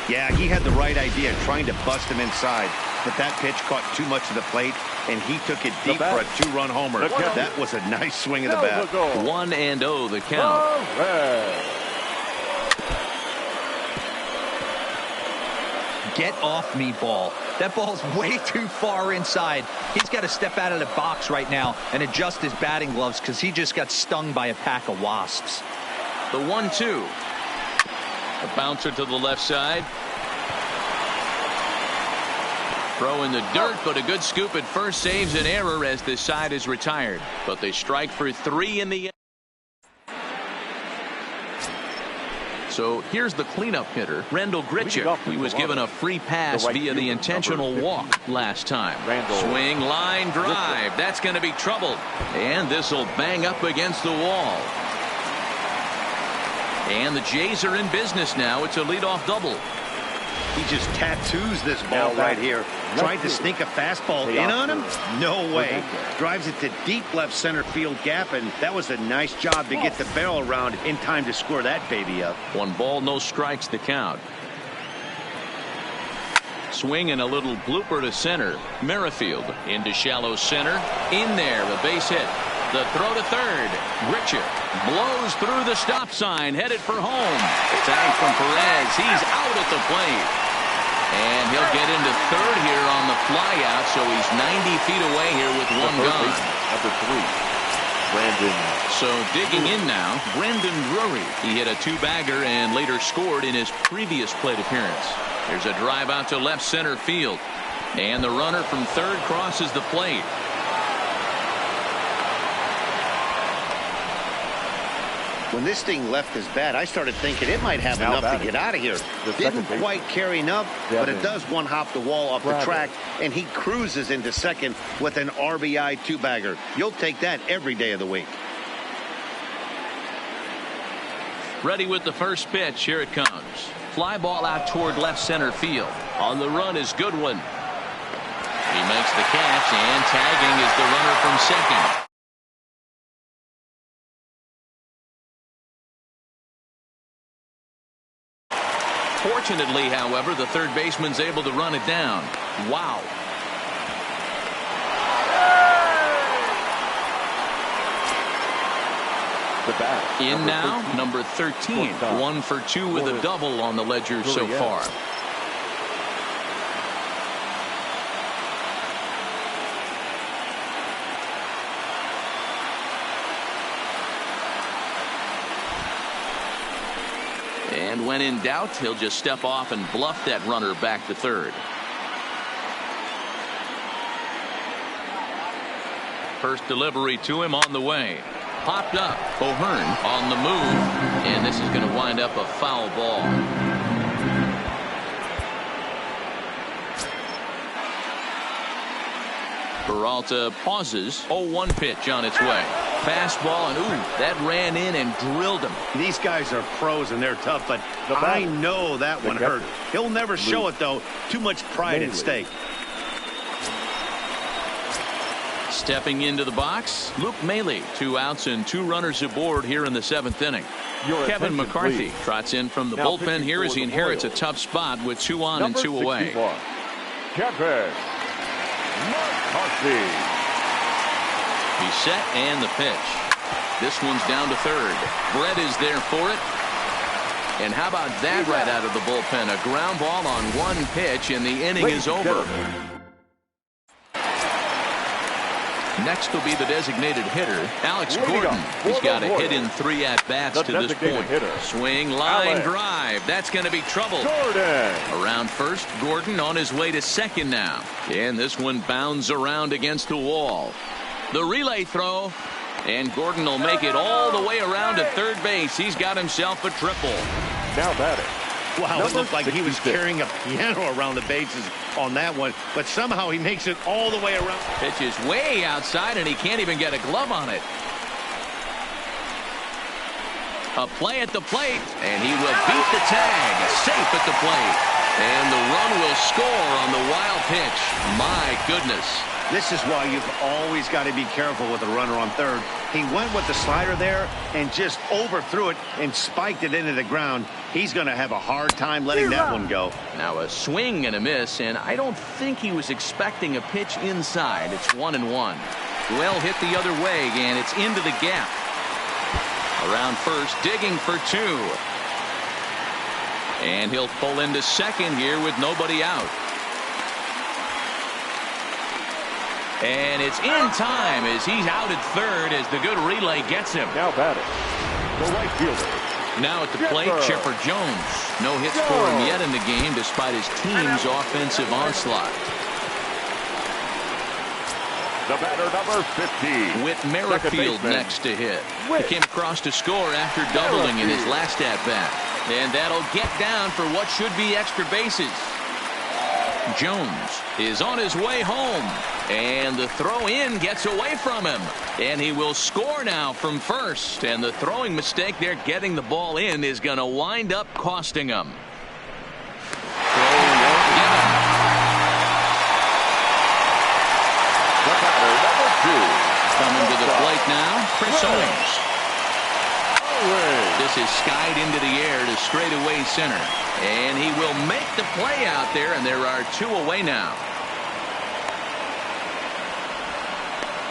Yeah, he had the right idea trying to bust him inside, but that pitch caught too much of the plate, and he took it deep for a 2-run homer. That was a nice swing of the bat. 1-0 the count. Get off me, ball. That ball's way too far inside. He's got to step out of the box right now and adjust his batting gloves because he just got stung by a pack of wasps. The 1-2. A bouncer to the left side. Throw in the dirt, but a good scoop at first saves an error as this side is retired. But they strike for 3 in the end. So here's the cleanup hitter, Rendell Gritchick. He was given a free pass via the intentional walk last time. Swing, line, drive. That's going to be trouble. And this will bang up against the wall. And the Jays are in business now. It's a leadoff double. He just tattoos this ball right here. Tried to sneak a fastball in on him? No way. Drives it to deep left center field gap, and that was a nice job to get the barrel around in time to score that baby up. 1 ball, no strikes the count. Swing and a little blooper to center. Merrifield into shallow center. In there, the base hit. The throw to third. Gritchick blows through the stop sign, headed for home. Tag from Perez. He's out at the plate. And he'll get into third here on the flyout, so he's 90 feet away here with one gone. Number 3, Brandon. So digging in now, Brendan Drury. He hit a 2-bagger and later scored in his previous plate appearance. There's a drive out to left center field. And the runner from third crosses the plate. When this thing left his bat, I started thinking it might have enough to get out of here. Didn't quite carry enough, but it does one-hop the wall off the track, and he cruises into second with an RBI 2-bagger. You'll take that every day of the week. Ready with the first pitch. Here it comes. Fly ball out toward left center field. On the run is Goodwin. He makes the catch, and tagging is the runner from second. Fortunately, however, the third baseman's able to run it down. Wow. The bat. In now, number 13. 1 for 2 with a double on the ledger so far. And when in doubt, he'll just step off and bluff that runner back to third. First delivery to him on the way. Popped up. O'Hearn on the move. And this is going to wind up a foul ball. Peralta pauses. 0-1 pitch on its way. Fastball, and ooh, that ran in and drilled him. These guys are pros and they're tough, but I know that one hurt. He'll never show it, though. Too much pride at stake. Stepping into the box, Luke Maley. 2 outs and 2 runners aboard here in the 7th inning. Kevin McCarthy trots in from the bullpen here as he inherits a tough spot with 2 on and 2 away. Kevin McCarthy. He's set and the pitch. This one's down to third. Brett is there for it. And how about that right out of the bullpen? A ground ball on 1 pitch and the inning is over. Next will be the designated hitter, Alex Gordon. He's got a hit in 3 at-bats to this point. Swing, line, drive. That's going to be trouble. Around first, Gordon on his way to second now. And this one bounds around against the wall. The relay throw, and Gordon will make it all the way around to third base. He's got himself a triple. Now batting. Wow, it looked like he was carrying a piano around the bases on that one, but somehow he makes it all the way around. Pitch is way outside, and he can't even get a glove on it. A play at the plate, and he will beat the tag. Safe at the plate. And the run will score on the wild pitch. My goodness. This is why you've always got to be careful with a runner on third. He went with the slider there and just overthrew it and spiked it into the ground. He's going to have a hard time letting that one go. Now a swing and a miss, and I don't think he was expecting a pitch inside. It's 1-1. Well hit the other way, and it's into the gap. Around first, digging for 2. And he'll pull into second here with nobody out. And it's in time as he's out at third as the good relay gets him. Now batting, the right fielder. Now at the plate, Chipper Jones. No hits for him yet in the game despite his team's offensive onslaught. The batter, number 50. Whit Merrifield next to hit. He came across to score after doubling in his last at-bat. And that'll get down for what should be extra bases. Jones is on his way home. And the throw in gets away from him. And he will score now from first. And the throwing mistake there getting the ball in is going to wind up costing him. Throw won't get him. The batter, number 2. Coming to the plate now, Chris Owings. This is skied into the air to straightaway center. And he will make the play out there, and there are 2 away now.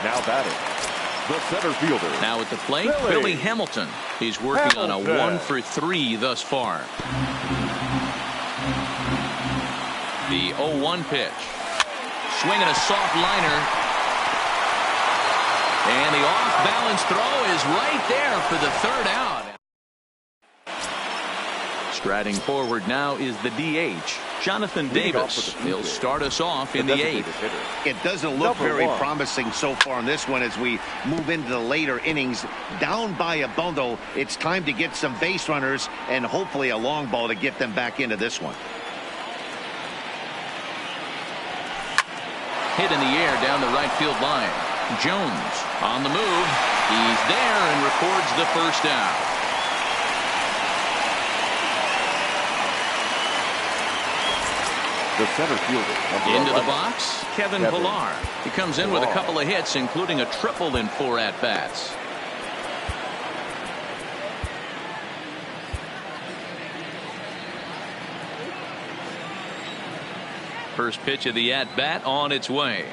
Now batting, the center fielder. Now at the plate, Billy Hamilton. He's working on a 1 for 3 thus far. The 0-1 pitch. Swinging a soft liner. And the off-balance throw is right there for the third out. Striding forward now is the DH, Jonathan Davis. He'll start us off in the 8th. It doesn't look very promising so far in this one as we move into the later innings. Down by a bundle, it's time to get some base runners and hopefully a long ball to get them back into this one. Hit in the air down the right field line. Jones on the move. He's there and records the first out. The center fielder. Into the box, Kevin Pillar. He comes in with a couple of hits, including a triple in 4 at-bats. First pitch of the at-bat on its way.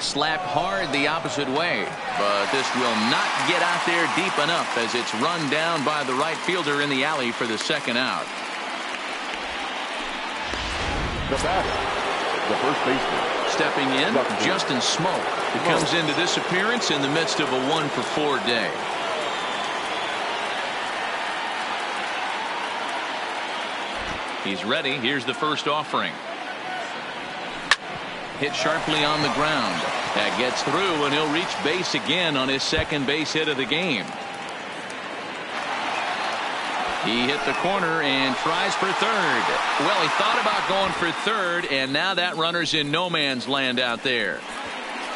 Slapped hard the opposite way, but this will not get out there deep enough as it's run down by the right fielder in the alley for the second out. The batter, the first baseman. Stepping in, Justin Smoke, who comes into this appearance in the midst of a 1-for-4 day. He's ready. Here's the first offering. Hit sharply on the ground. That gets through, and he'll reach base again on his second base hit of the game. He hit the corner and tries for third. Well, he thought about going for third, and now that runner's in no man's land out there.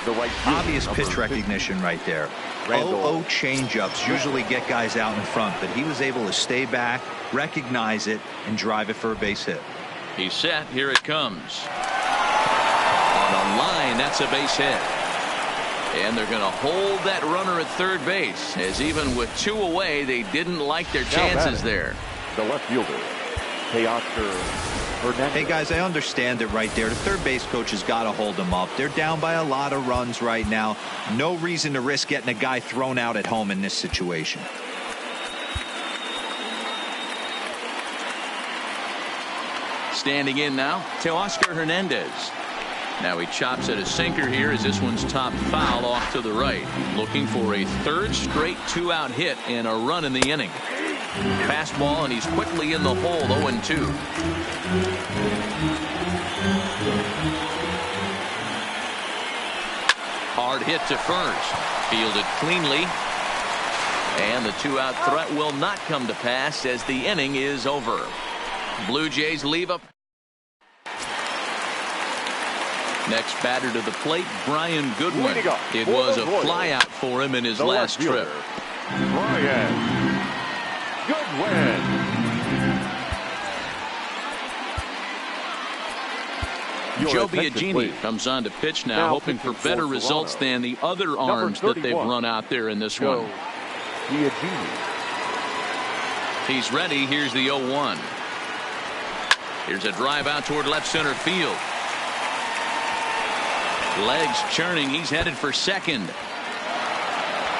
The obvious pitch recognition right there. 0-0 changeups usually get guys out in front, but he was able to stay back, recognize it, and drive it for a base hit. He's set. Here it comes. On a line, that's a base hit. And they're going to hold that runner at third base, as even with 2 away, they didn't like their chances there. The left fielder, Teoscar Hernandez. Hey, guys, I understand it right there. The third base coach has got to hold them up. They're down by a lot of runs right now. No reason to risk getting a guy thrown out at home in this situation. Standing in now, Teoscar Hernandez. Now he chops at a sinker here as this one's top foul off to the right. Looking for a third straight 2-out hit and a run in the inning. Fastball, and he's quickly in the hole, 0-2. Hard hit to first. Fielded cleanly. And the 2-out threat will not come to pass as the inning is over. Blue Jays leave up. Next batter to the plate, Brian Goodwin. It was a flyout for him in his last trip. Brian Goodwin. Joe Biagini comes on to pitch now, hoping for better results than the other arms that they've run out there in this one. He's ready. Here's the 0-1. Here's a drive out toward left center field. Legs churning. He's headed for second.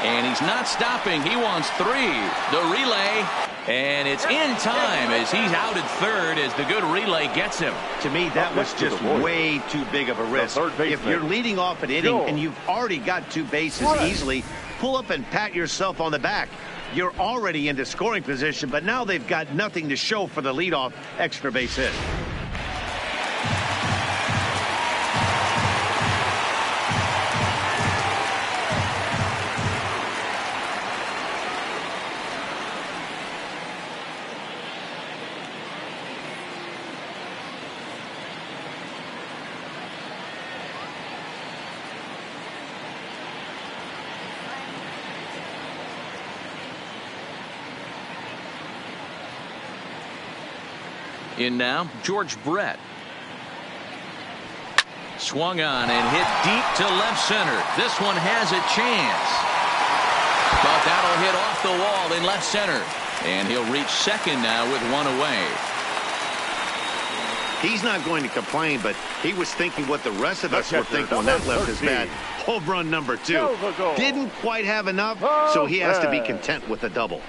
And he's not stopping. He wants 3. The relay. And it's in time as he's out at third as the good relay gets him. To me, that was just way too big of a risk. If you're leading off an inning and you've already got 2 bases easily, pull up and pat yourself on the back. You're already into scoring position, but now they've got nothing to show for the leadoff extra base hit. In now, George Brett. Swung on and hit deep to left center. This one has a chance. But that'll hit off the wall in left center. And he'll reach second now with 1 away. He's not going to complain, but he was thinking what the rest of us were thinking when that left his bat. Home run number 2. Didn't quite have enough, so he has to be content with a double.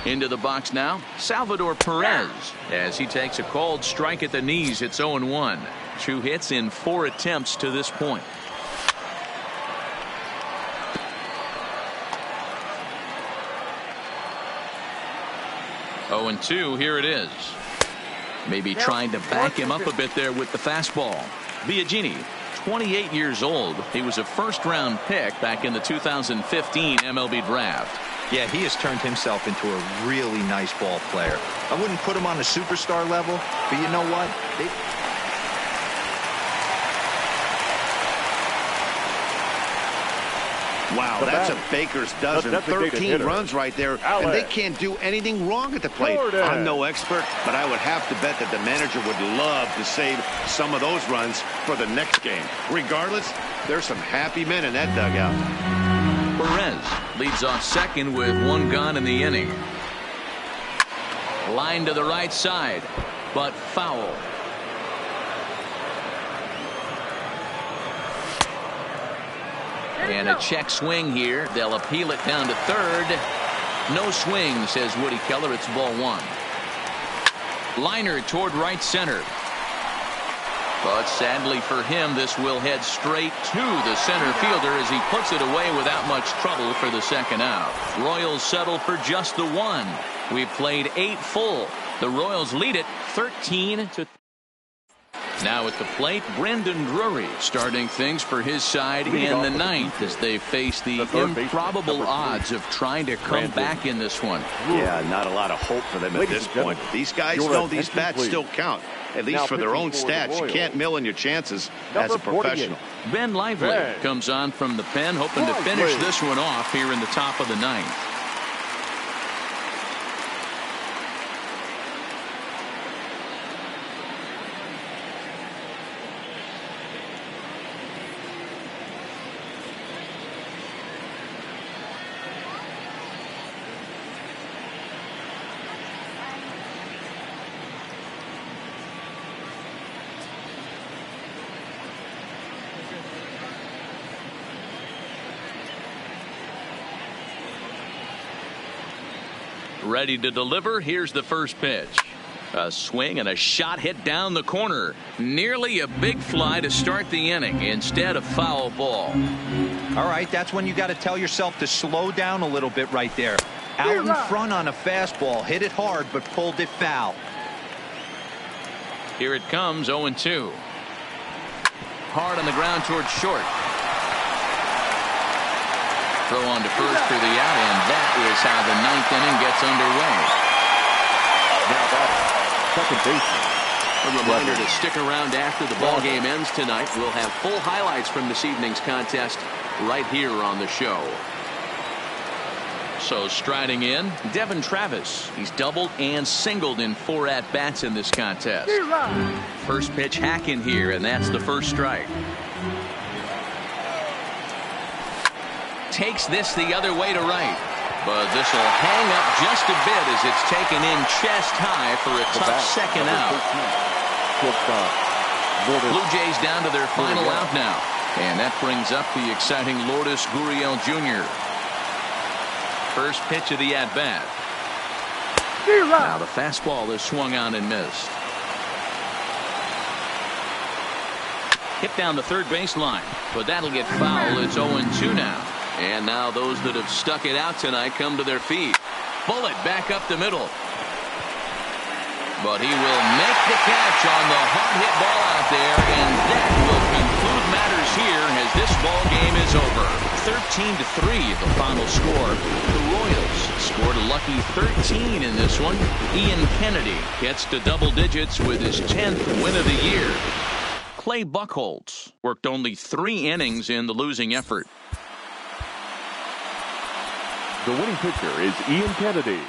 Into the box now, Salvador Perez, as he takes a called strike at the knees. It's 0-1. 2 hits in 4 attempts to this point. Oh, and 2, here it is. Maybe trying to back him up a bit there with the fastball. Biagini, 28 years old. He was a first-round pick back in the 2015 MLB draft. Yeah, he has turned himself into a really nice ball player. I wouldn't put him on a superstar level, but you know what? Wow, that's a baker's dozen. 13 runs right there, and they can't do anything wrong at the plate. I'm no expert, but I would have to bet that the manager would love to save some of those runs for the next game. Regardless, there's some happy men in that dugout. Perez leads off second with 1 gone in the inning. Line to the right side, but foul. And a check swing here. They'll appeal it down to third. No swing, says Woody Keller. It's ball 1. Liner toward right center. But sadly for him, this will head straight to the center fielder as he puts it away without much trouble for the second out. Royals settle for just the 1. We've played 8 full. The Royals lead it 13-3. Now at the plate, Brandon Drury starting things for his side in the 9th as they face the improbable odds of trying to come back in this one. Yeah, not a lot of hope for them at this point. These guys know these bats still count, at least for their own stats. You can't mill in your chances as a professional. Ben Lively comes on from the pen, hoping to finish this one off here in the top of the 9th. Ready to deliver. Here's the first pitch. A swing and a shot hit down the corner. Nearly a big fly to start the inning. Instead, a foul ball. All right, that's when you got to tell yourself to slow down a little bit right there. Out in front on a fastball. Hit it hard, but pulled it foul. Here it comes, 0-2. Hard on the ground towards short. Throw on to first for the out, and that is how the 9th inning gets underway. Now that's second baseman. A reminder to stick around after the ball game ends tonight. We'll have full highlights from this evening's contest right here on the show. So striding in, Devin Travis. He's doubled and singled in 4 at-bats in this contest. First pitch hack in here, and that's the first strike. Takes this the other way to right, but this will hang up just a bit as it's taken in chest high for a tough second out. Blue Jays down to their final out now, and that brings up the exciting Lourdes Gurriel Jr. First pitch of the at-bat. Now the fastball is swung on and missed. Hit down the third baseline, but that'll get foul. It's 0-2 now. And now those that have stuck it out tonight come to their feet. Bullet back up the middle. But he will make the catch on the hard hit ball out there, and that will conclude matters here as this ball game is over. 13-3 the final score. The Royals scored a lucky 13 in this one. Ian Kennedy gets to double digits with his 10th win of the year. Clay Buchholz worked only 3 innings in the losing effort. The winning pitcher is Ian Kennedy.